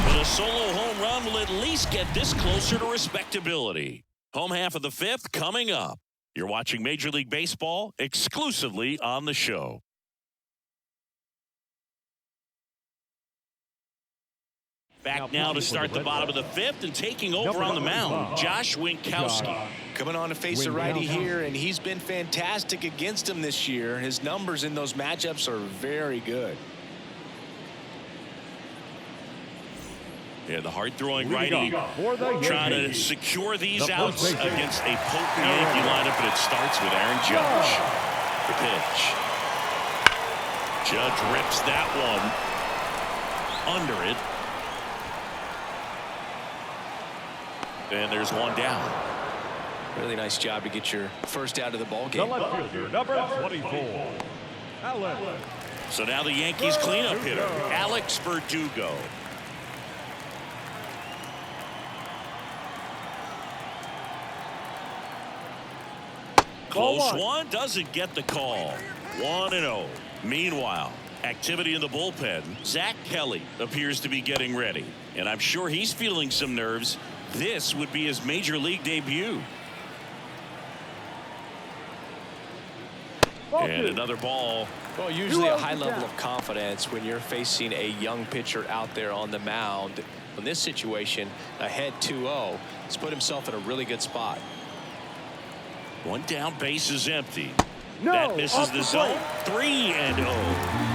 But a solo home run will at least get this closer to respectability. Home half of the fifth coming up. You're watching Major League Baseball exclusively on the show. Back now to start the bottom of the fifth, and taking over on the mound, Josh Winkowski. Coming on to face a righty here, and he's been fantastic against him this year. His numbers in those matchups are very good. Yeah, the hard-throwing righty trying to secure these outs against a potent Yankee lineup, and it starts with Aaron Judge. The pitch. Judge rips that one under it. And there's one down. Really nice job to get your first out of the ball game. The left fielder, number 24, Alex. So now the Yankees cleanup hitter, Alex Verdugo. Close one, doesn't get the call. 1-0. Meanwhile, activity in the bullpen. Zach Kelly appears to be getting ready, and I'm sure he's feeling some nerves. This would be his major league debut. And another ball. Well, usually a high level of confidence when you're facing a young pitcher out there on the mound. In this situation, ahead 2-0, he's put himself in a really good spot. One down, base is empty. No, that misses the zone. 3-0.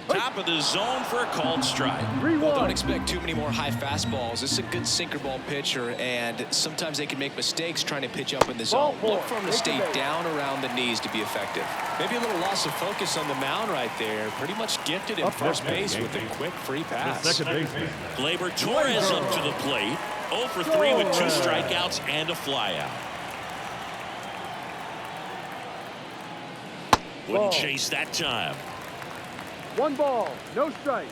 Top of the zone for a called strike. Well, don't expect too many more high fastballs. This is a good sinker ball pitcher, and sometimes they can make mistakes trying to pitch up in the zone. Look for him to stay down around the knees to be effective. Maybe a little loss of focus on the mound right there. Pretty much gifted him first base with a quick free pass. Gleyber Torres up to the plate. 0 for 3 with 2 strikeouts and a flyout. Wouldn't chase that time. 1 ball, no strike.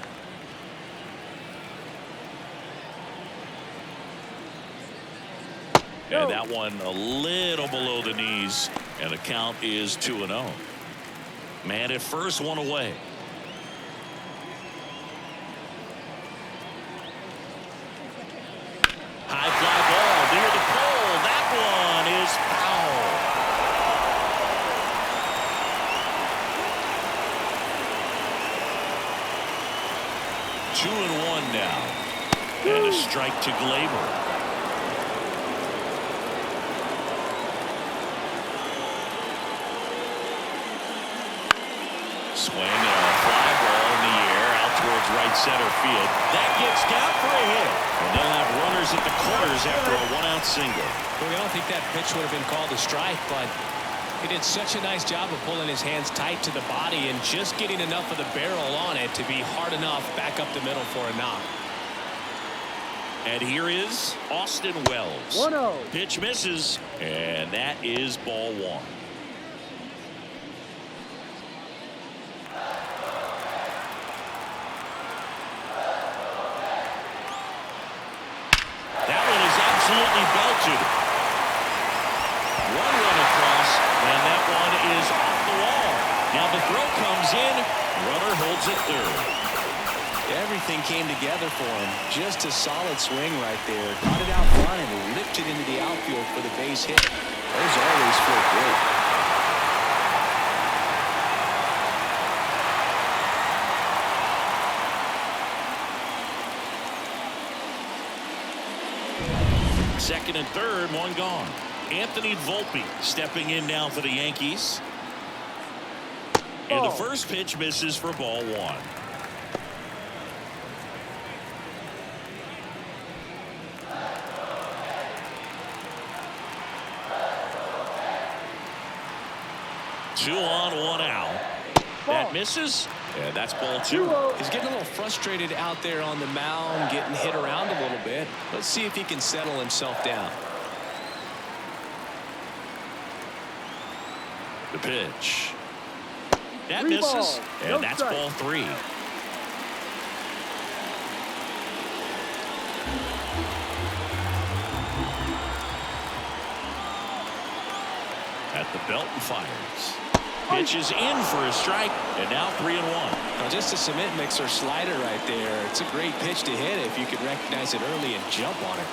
And that one a little below the knees, and the count is 2-0. Man at first, one away. High fly ball near the pole. That one is foul. 2-1 now. And a strike to Gleyber. Swing and a fly ball in the air out towards right center field. That gets down for a hit. And they'll have runners at the corners after a 1-out single. Well, I don't think that pitch would have been called a strike, but he did such a nice job of pulling his hands tight to the body and just getting enough of the barrel on it to be hard enough back up the middle for a knock. And here is Austin Wells. 1-0. Pitch misses, and that is ball 1. That one is absolutely belted. 1 run across, and that one is off the wall. Now the throw comes in. Runner holds it third. Everything came together for him. Just a solid swing right there. Caught it out front and ripped it into the outfield for the base hit. Those always feel great. Second and third, one gone. Anthony Volpe stepping in now for the Yankees. And the first pitch misses for ball 1. Two on, 1 out. That misses, and that's ball 2. He's getting a little frustrated out there on the mound, getting hit around a little bit. Let's see if he can settle himself down. The pitch. That Three misses, balls, and no that's strike. ball 3. At the belt and fires. Pitch is in for a strike, and now 3-1. Now just a cement mixer slider right there. It's a great pitch to hit if you could recognize it early and jump on it.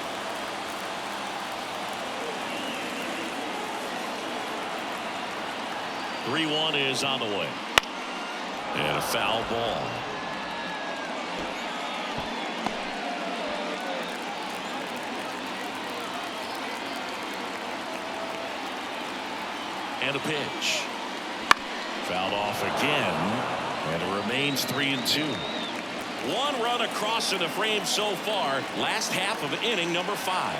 Three-1 is on the way. And a foul ball. And a pitch. Fouled off again, and it remains 3-2. 1 run across in the frame so far. Last half of inning number 5.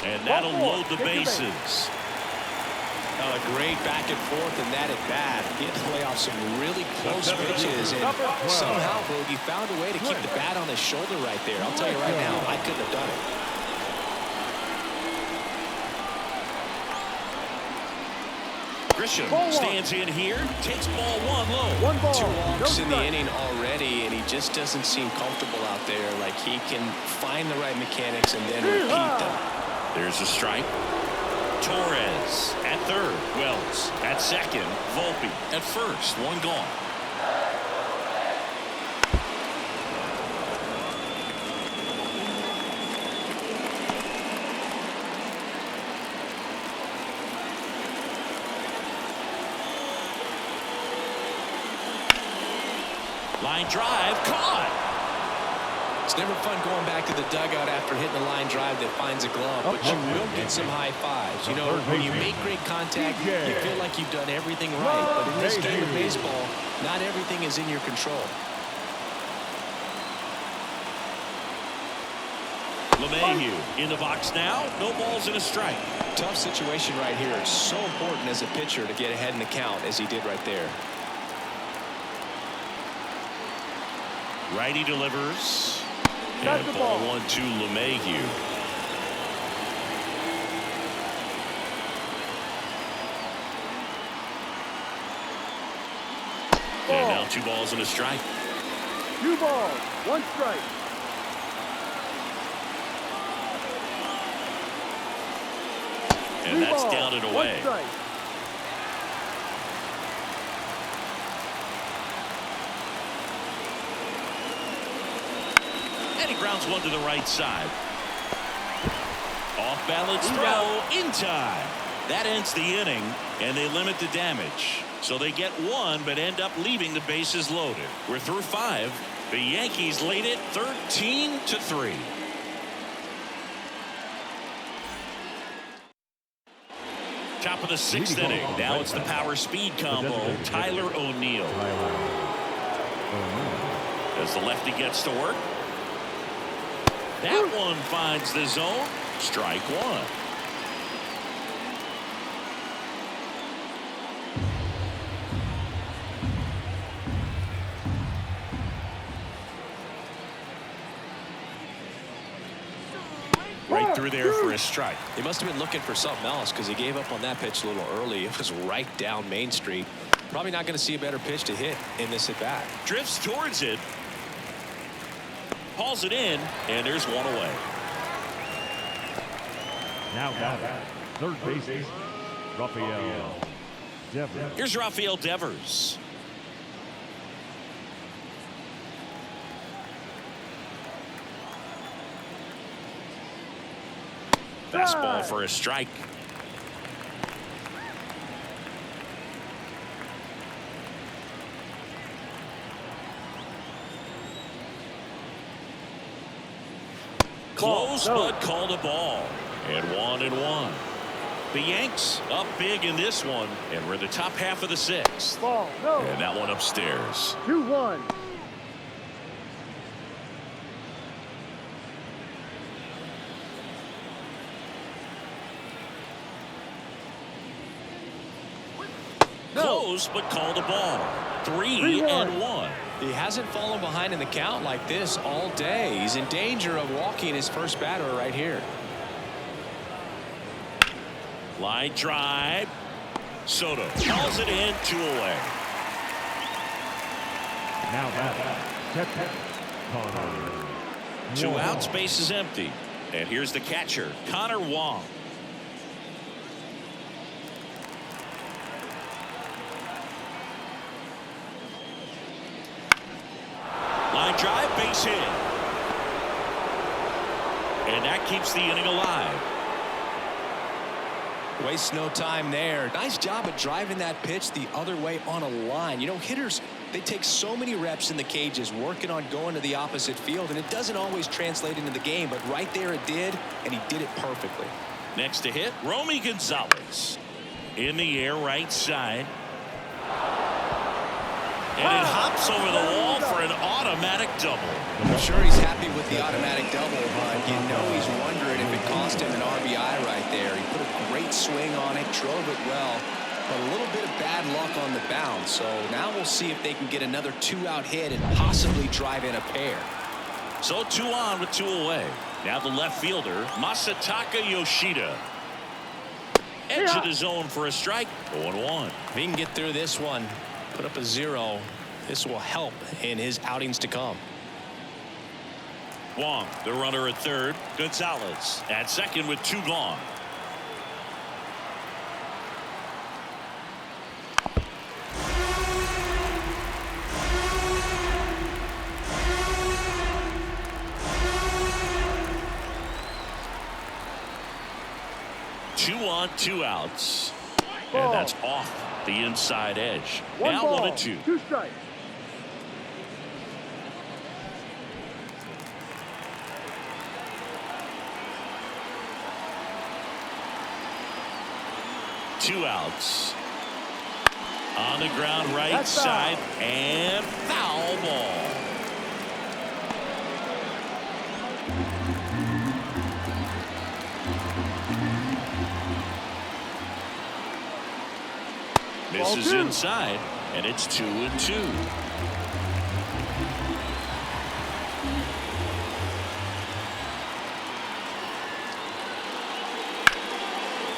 And that'll load the bases. A great back and forth in that at bat. He had to play off some really close pitches, and somehow Bogey found a way to keep the bat on his shoulder right there. I'll tell you right now, I couldn't have done it. Grisham stands in here, takes ball 1 low. 1 ball, 2 walks no in the strike. inning already, and he just doesn't seem comfortable out there. Like he can find the right mechanics and then repeat them. There's a strike. Torres at third. Wells at second. Volpe at first. 1 gone. Line drive caught. It's never fun going back to the dugout after hitting a line drive that finds a glove, but you will get some high fives. You know, when you make great contact, you feel like you've done everything right. But in this game of baseball, not everything is in your control. LeMahieu in the box now. No balls and a strike. Tough situation right here. It's so important as a pitcher to get ahead in the count as he did right there. Righty delivers. And ball 1 to LeMahieu. And now 2 balls and a strike. 2 balls, 1 strike. And that's down and away. 1 strike. And he grounds 1 to the right side. Off balance throw in time. That ends the inning, and they limit the damage. So they get 1, but end up leaving the bases loaded. We're through 5. The Yankees lead it 13-3. Top of the 6th inning. Now it's the power speed combo. Tyler O'Neill. As the lefty gets to work. That one finds the zone. Strike 1. Right through there for a strike. He must have been looking for something else because he gave up on that pitch a little early. It was right down Main Street. Probably not going to see a better pitch to hit in this at bat. Drifts towards it. Hauls it in, and there's 1 away. Now got third base, Rafael Devers. Here's Rafael Devers. Fastball for a strike. Close, but called a ball. And 1-1. The Yanks up big in this one, and we're in the top half of the 6th. Ball, no. And that one upstairs. 2-1. Close, but called a ball. 3-1. He hasn't fallen behind in the count like this all day. He's in danger of walking his first batter right here. Line drive. Soto calls it in, 2 away. Now that Connor. 2 outs, base is empty. And here's the catcher, Connor Wong. Line drive, base hit. And that keeps the inning alive. Waste no time there. Nice job of driving that pitch the other way on a line. You know, hitters, they take so many reps in the cages working on going to the opposite field, and it doesn't always translate into the game, but right there it did, and he did it perfectly. Next to hit, Romy Gonzalez. In the air, right side. And it hops over the wall for an automatic double. I'm sure he's happy with the automatic double, but you know he's wondering if it cost him an RBI right there. He put a great swing on it, drove it well, but a little bit of bad luck on the bounce. So now we'll see if they can get another 2-out hit and possibly drive in a pair. So 2 on with 2 away. Now the left fielder, Masataka Yoshida. Edge of the zone for a strike. 0-1. If he can get through this one, put up a 0, this will help in his outings to come. Wong, the runner at third. Gonzalez at second with 2 gone. Two on, 2 outs. And that's off the inside edge. Now 1-2. 2 strikes. Two outs. On the ground, right side, and foul ball. Misses inside, and it's 2-2.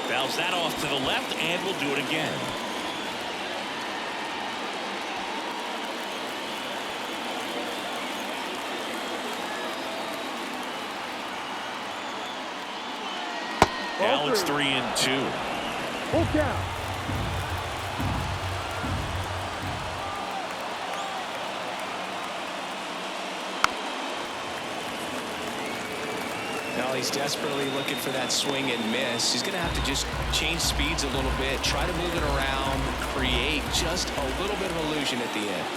Fouls that off to the left, and will do it again. Now it's 3-2. Full count. Now he's desperately looking for that swing and miss. He's going to have to just change speeds a little bit, try to move it around, create just a little bit of illusion at the end.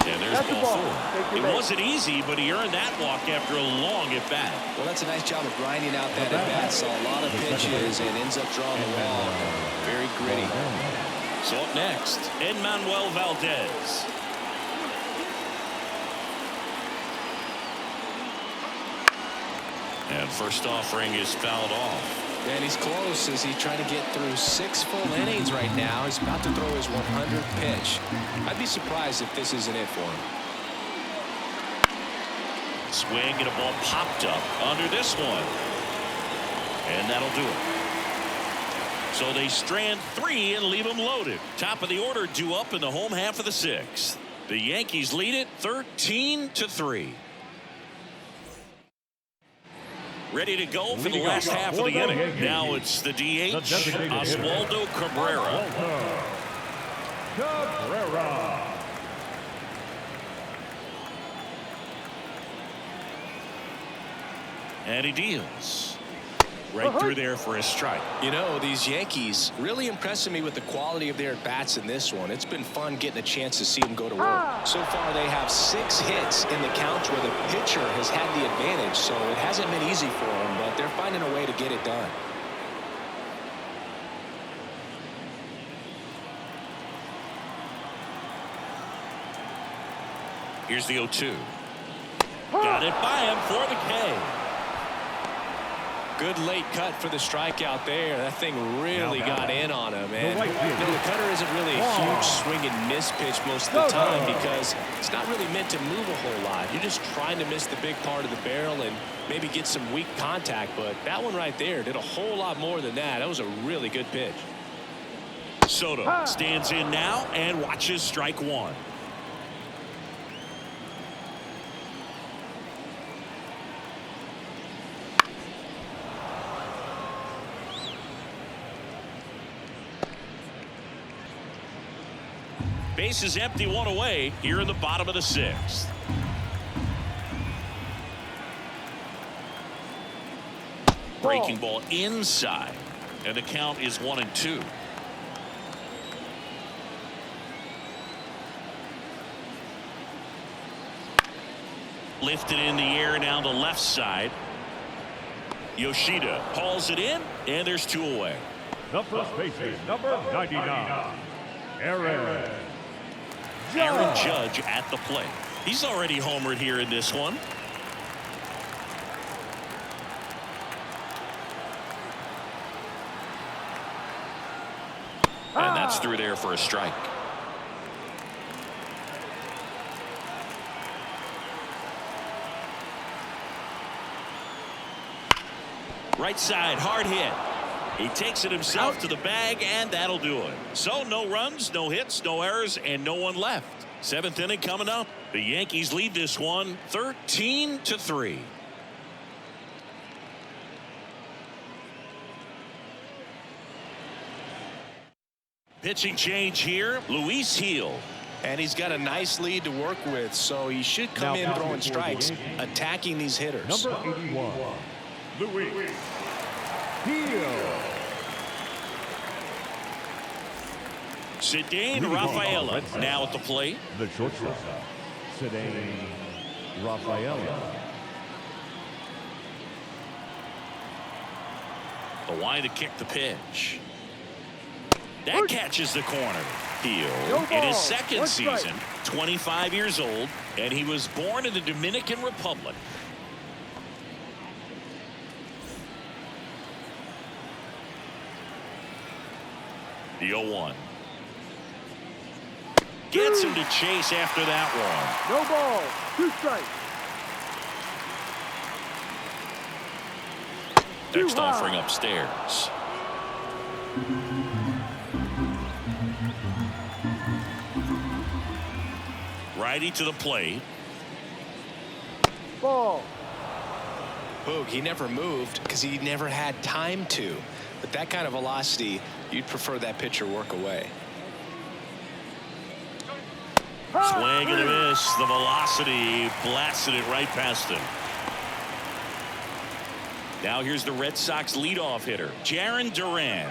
And there's ball 4. It wasn't easy, but he earned that walk after a long at bat. Well, that's a nice job of grinding out that at bat. Saw a lot of pitches and ends up drawing the walk. Very gritty. So up next, Enmanuel Valdez. And first offering is fouled off. And he's close as he's trying to get through 6 full innings right now. He's about to throw his 100th pitch. I'd be surprised if this isn't it for him. Swing and a ball popped up under this one. And that'll do it. So they strand 3 and leave them loaded. Top of the order due up in the home half of the 6th. The Yankees lead it 13-3. Ready to go for the last half of the inning. Now it's the DH, Oswaldo Cabrera. And he deals. Right through there for a strike. You know, these Yankees really impressing me with the quality of their at-bats in this one. It's been fun getting a chance to see them go to work. So far, they have 6 hits in the count where the pitcher has had the advantage, so it hasn't been easy for them, but they're finding a way to get it done. Here's the 0-2. Got it by him for the K. Good late cut for the strikeout there. That thing really got in on him, and The cutter isn't really a huge swing and miss pitch most of the time because it's not really meant to move a whole lot. You're just trying to miss the big part of the barrel and maybe get some weak contact. But that one right there did a whole lot more than that. That was a really good pitch. Soto stands in now and watches strike one. Base is empty, one away here in the bottom of the sixth. Breaking ball inside, and the count is 1-2. Lifted in the air now the left side. Yoshida hauls it in, and there's two away. The first baseman, number 99, Aaron Judge at the plate. He's already homered here in this one. And that's through there for a strike. Right side, hard hit. He takes it himself to the bag, and that'll do it. So no runs, no hits, no errors, and no one left. Seventh inning coming up. The Yankees lead this one 13-3. Pitching change here, Luis Gil. And he's got a nice lead to work with, so he should come in throwing strikes, attacking these hitters. number 81, Luis Gil. Cedane Rafaela now at the plate. The shortstop, Cedane Rafaela. The line to kick the pitch. That catches the corner. Gil in his second season, 25 years old, and he was born in the Dominican Republic. The 0-1. Gets him to chase after that one. No ball. 2 strikes. Next offering upstairs. Righty to the plate. Ball. Boog, he never moved because he never had time to. But that kind of velocity, you'd prefer that pitcher work away. Swing and a miss. The velocity blasted it right past him. Now here's the Red Sox leadoff hitter, Jarren Duran.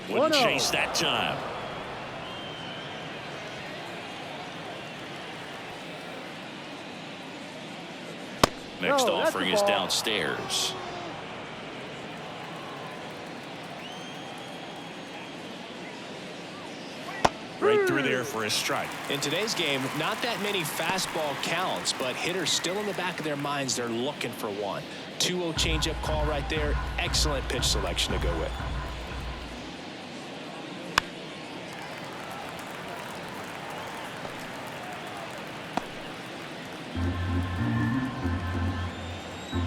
Wouldn't chase that time. Next offering is downstairs. Right through there for a strike. In today's game, not that many fastball counts, but hitters still in the back of their minds, they're looking for one. 2-0 changeup call right there. Excellent pitch selection to go with.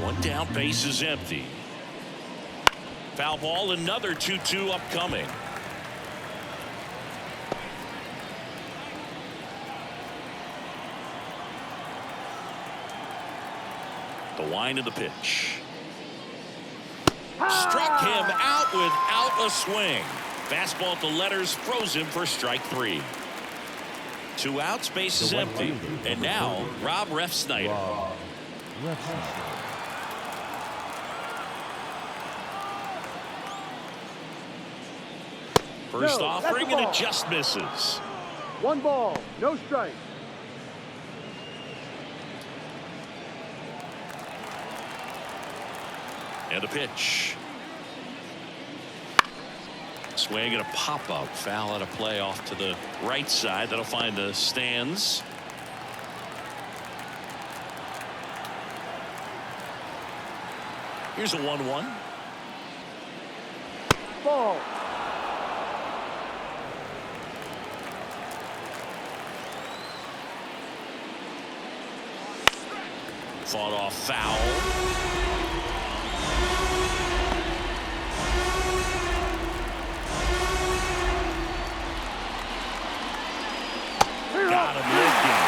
One down, base is empty. Foul ball, another 2-2 upcoming. The wind of the pitch. Struck him out without a swing. Fastball at the letters, froze him for strike 3. 2 outs, base is empty. And now, Rob Refsnyder. First offering, and it just misses. 1 ball, no strike. And the pitch. Swing and a pop-up. Foul out of play off to the right side. That'll find the stands. Here's a 1-1. Ball. Fought off foul. Got him lifting.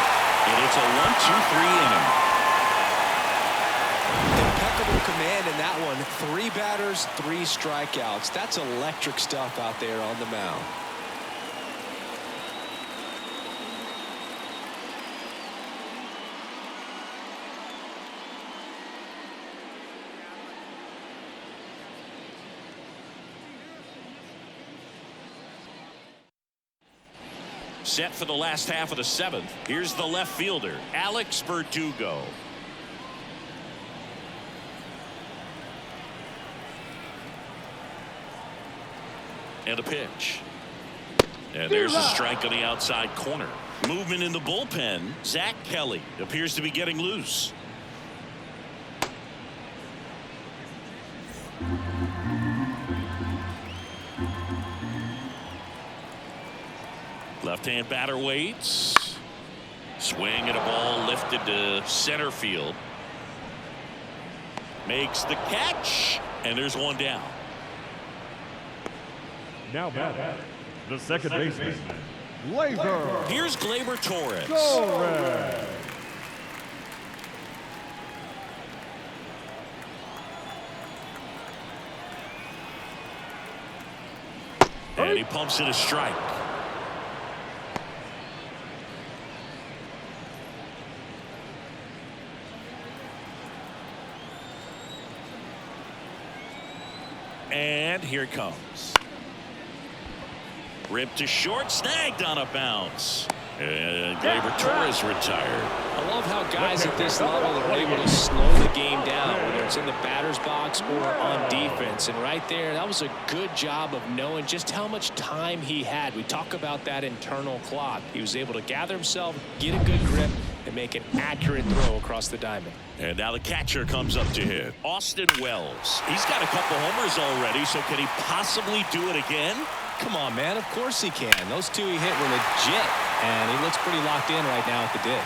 And it's a 1-2-3 inning. Impeccable command in that one. 3 batters, 3 strikeouts. That's electric stuff out there on the mound. Set for the last half of the 7th. Here's the left fielder, Alex Verdugo. And a pitch. And there's a strike on the outside corner. Movement in the bullpen. Zach Kelly appears to be getting loose. Left-hand batter waits. Swing and a ball lifted to center field. Makes the catch. And there's one down. Now batting, the second baseman, Gleyber. Here's Gleyber Torres. Torres. And he pumps it a strike. And here it comes. Ripped to short, snagged on a bounce. And Gleyber Torres retired. I love how guys at this level are able to slow the game down, whether it's in the batter's box or on defense. And right there, that was a good job of knowing just how much time he had. We talk about that internal clock. He was able to gather himself, get a good grip, and make an accurate throw across the diamond. And now the catcher comes up to hit. Austin Wells. He's got a couple homers already, so can he possibly do it again? Come on, man. Of course he can. Those 2 he hit were legit, and he looks pretty locked in right now at the dig.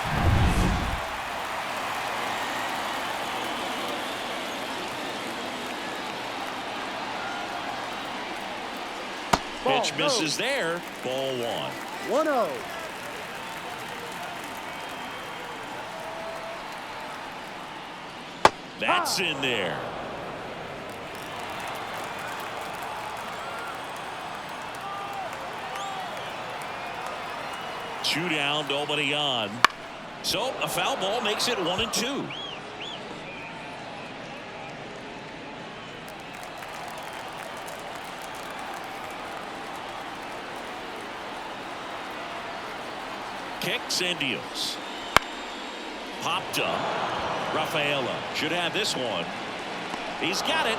Pitch misses there. Ball 1. 1-0. That's in there. Two down, nobody on. So a foul ball makes it 1-2. Kicks and deals. Popped up. Rafaela should have this one. He's got it.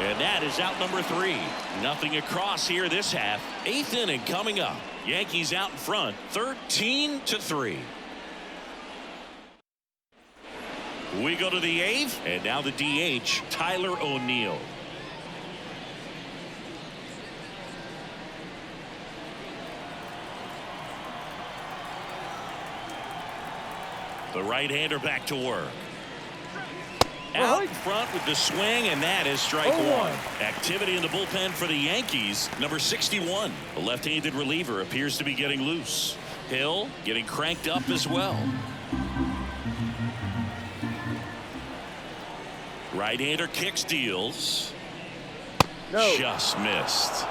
And that is out number 3. Nothing across here this half. 8th inning coming up. Yankees out in front, 13-3. We go to the 8th, and now the DH, Tyler O'Neill. The right-hander back to work. Out in front with the swing, and that is strike 1. Activity in the bullpen for the Yankees. Number 61, the left-handed reliever, appears to be getting loose. Hill getting cranked up as well. Right-hander kicks, deals. No. Just missed.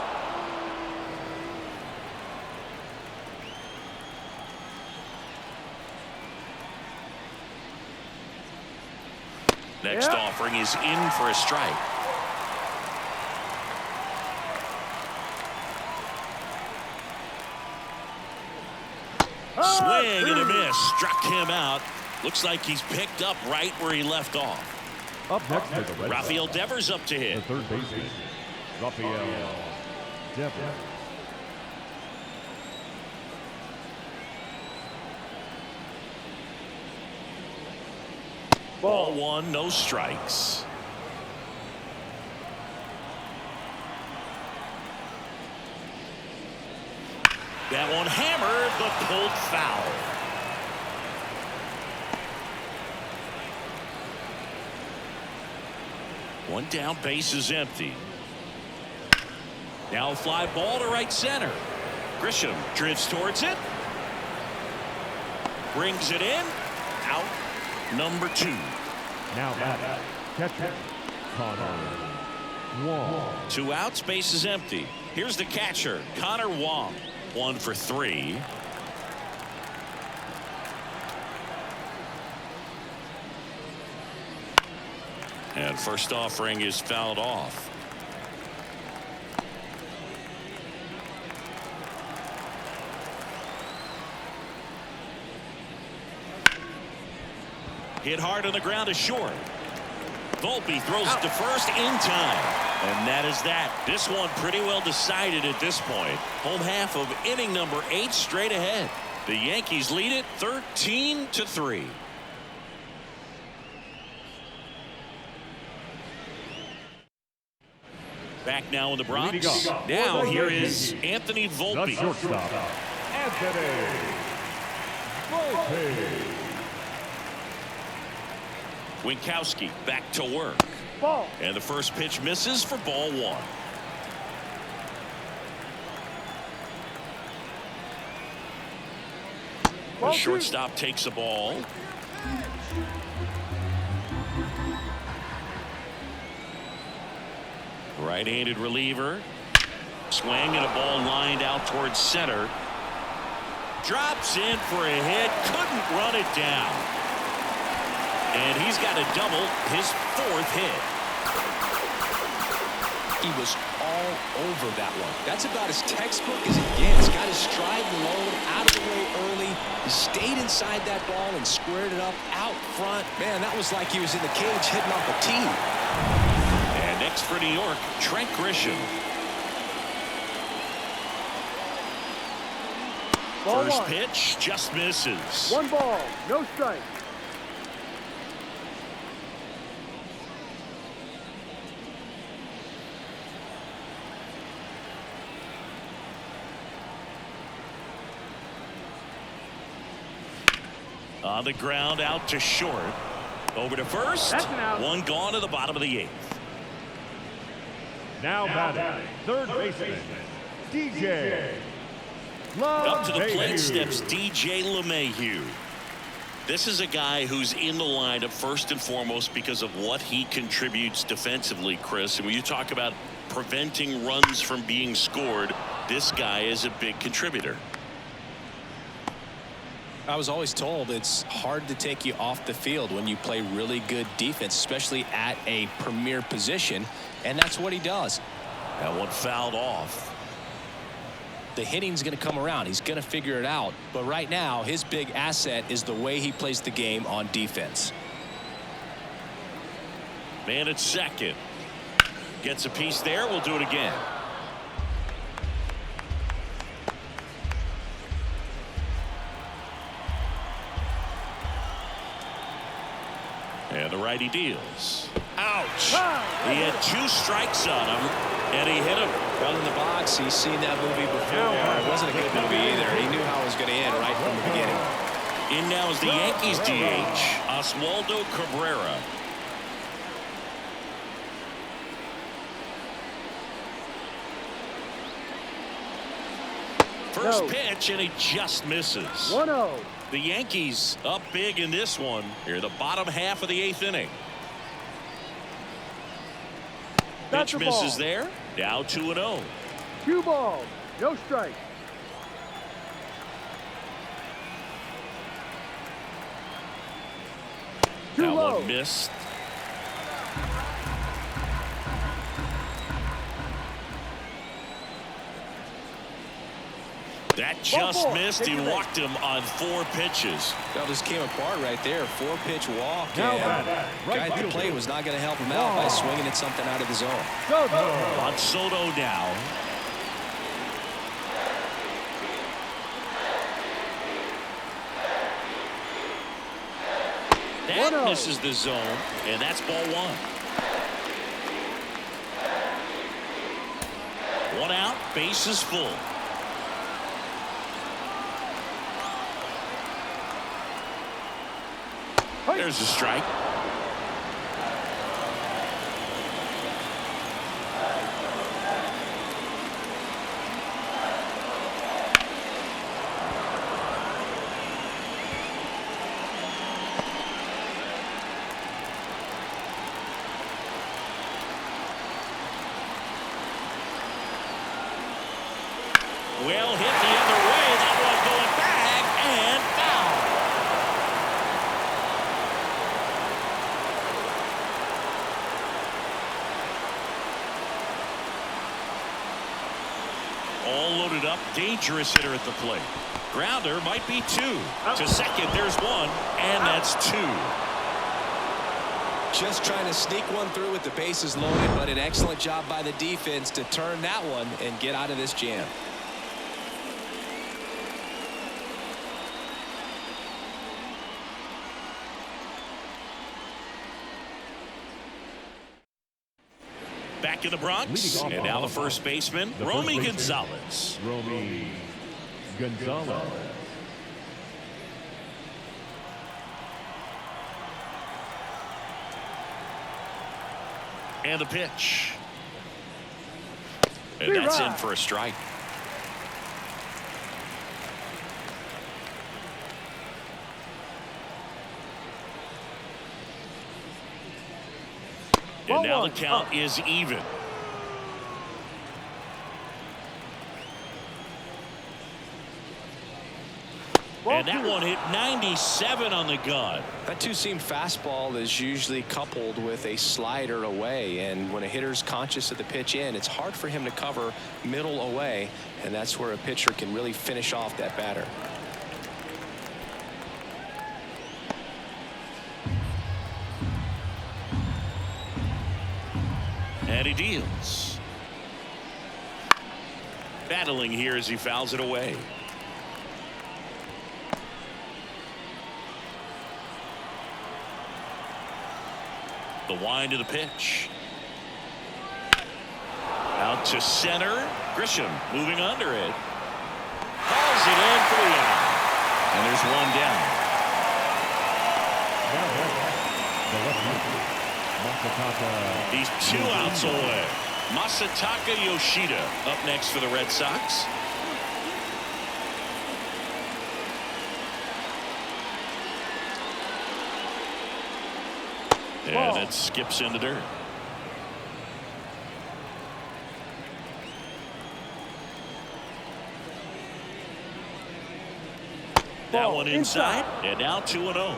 Next offering is in for a strike. Swing and a miss. Struck him out. Looks like he's picked up right where he left off. Up next is the Red Rafael Sox. Devers up to hit. The third baseman, Rafael Devers. Ball 1, no strikes. That one hammered, but pulled foul. One down, base is empty. Now a fly ball to right center. Grisham drifts towards it. Brings it in. Out. Number 2. Now batter, catcher, Connor Wong. 2 outs, base is empty. Here's the catcher, Connor Wong. 1 for 3. And first offering is fouled off. Hit hard on the ground to short. Volpe throws it to first in time. And that is that. This one pretty well decided at this point. Home half of inning number 8 straight ahead. The Yankees lead it 13-3. Back now in the Bronx. Now here is Anthony The Volpe. shortstop, Anthony Volpe. Winkowski back to work. Ball. And the first pitch misses for ball 1. The shortstop takes a ball. Right-handed reliever. Swing and a ball lined out towards center. Drops in for a hit. Couldn't run it down. And he's got a double, his 4th hit. He was all over that one. That's about as textbook as it gets. Got his stride and load out of the way early. He stayed inside that ball and squared it up out front. Man, that was like he was in the cage hitting off a tee. And next for New York, Trent Grisham. Ball First 1. pitch just misses. 1 ball, no strike. On the ground out to short. Over to first. That's an out. 1 gone to the bottom of the 8th. Now batting, third baseman, DJ Up to the plate LeMahieu. steps DJ LeMahieu. This is a guy who's in the lineup first and foremost because of what he contributes defensively, Chris. And when you talk about preventing runs from being scored, this guy is a big contributor. I was always told it's hard to take you off the field when you play really good defense, especially at a premier position, and that's what he does. That one fouled off. The hitting's going to come around. He's going to figure it out. But right now, his big asset is the way he plays the game on defense. Man at second. Gets a piece there. We'll do it again. And the righty deals. Ouch. He had 2 strikes on him, and he hit him. Well, in the box, he's seen that movie before. It wasn't a good movie either. He knew how it was going to end right from the beginning. In now is the Yankees DH, Oswaldo Cabrera. First pitch, and he just misses. 1-0. The Yankees up big in this one. Here, the bottom half of the 8th inning. That's Pitch a ball. misses there. Now 2-0. 2 balls, no strike. Too That low. one missed. That just Ball 4. missed. He Take it walked him on 4 pitches. That just came apart right there. 4-pitch walk. Now And batting, guy right at the fielder, plate was not going to help him out by swinging at something out of the zone. Go, go. On Soto now. That 1-0. misses the zone, and that's ball 1. 1 out, base is full. There's a strike. Well hit the other way. That one going back and foul. All loaded up. Dangerous hitter at the plate. Grounder might be two. To second, there's one. And that's two. Just trying to sneak one through with the bases loaded, but an excellent job by the defense to turn that one and get out of this jam. Back in the Bronx, and now the first baseman, Romy Gonzalez. Romy Gonzalez. And the pitch. And that's in for a strike. And now the count is even. And that one hit 97 on the gun. That two-seam fastball is usually coupled with a slider away, and when a hitter's conscious of the pitch in, it's hard for him to cover middle away, and that's where a pitcher can really finish off that batter. And he deals. Battling here as he fouls it away. The wind of the pitch. Out to center. Grisham moving under it. Calls it in for the out. And there's one down. He's 2 outs away. Masataka Yoshida up next for the Red Sox. And it skips into dirt. That one inside. And now 2-0.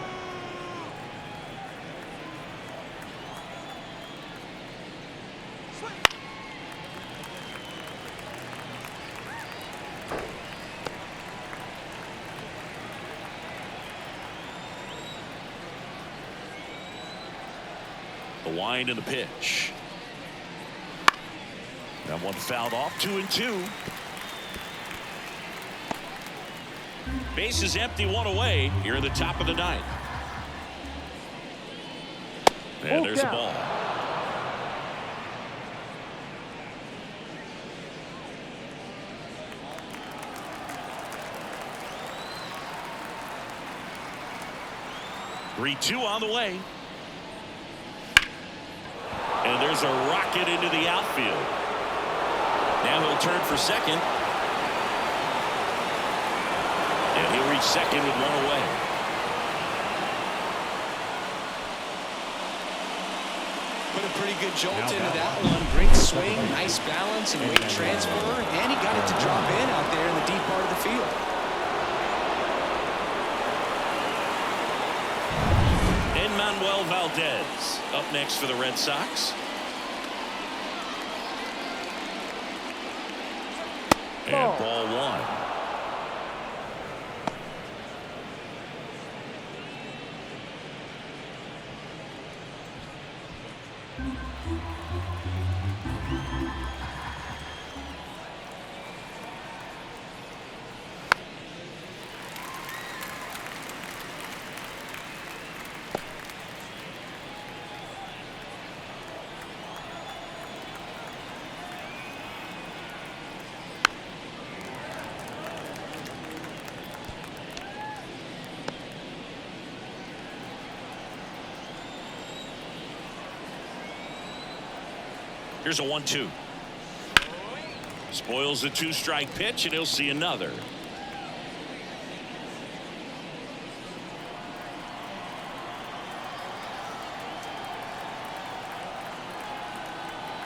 The wind and the pitch. That one fouled off. 2-2. Base is empty, one away. Here in the top of the ninth. And there's the ball. Three-two on the way. And there's a rocket into the outfield. Now he'll turn for second. And he'll reach second with one away. Put a pretty good jolt into that one. Great swing, nice balance and weight transfer. And he got it to drop in out there in the deep part of the field. Manuel Valdez up next for the Red Sox. And ball one. Here's a 1-2. Spoils the 2-strike pitch, and he'll see another.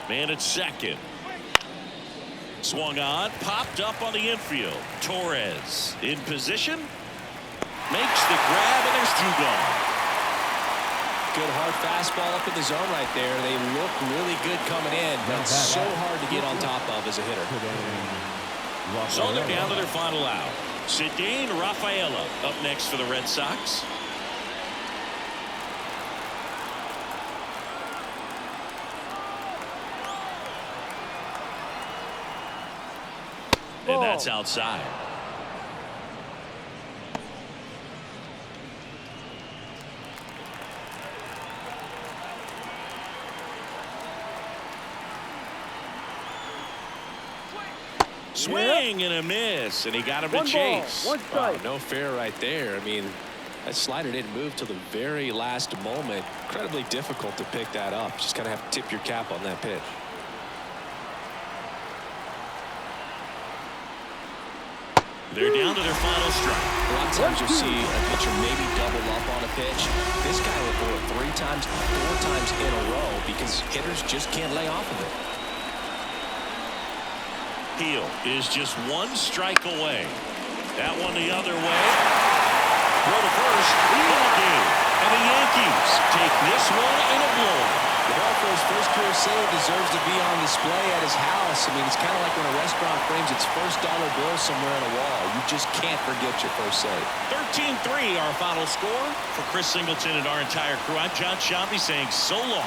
Man at second. Swung on, popped up on the infield. Torres in position, makes the grab, and there's 2 gone. Good hard fastball up in the zone right there. They look really good coming in. That's so hard to get on top of as a hitter. So they're down to their final out. Cedane Rafaela up next for the Red Sox. And that's outside. Swing and a miss, and he got him to chase. 1 strike. No fair right there. I mean, that slider didn't move till the very last moment. Incredibly difficult to pick that up. Just kind of have to tip your cap on that pitch. They're down to their final strike. A lot of times you'll see a pitcher maybe double up on a pitch. This guy will throw it 3 times, 4 times in a row because hitters just can't lay off of it. Heel is just 1 strike away. That one the other way. Throw to first. Lead the game. And the Yankees take this one in a blowout. The ball for his first career save deserves to be on display at his house. I mean, it's kind of like when a restaurant frames its first dollar bill somewhere on a wall. You just can't forget your first save. 13-3 our final score. For Chris Singleton and our entire crew, I'm John Shambi saying so long.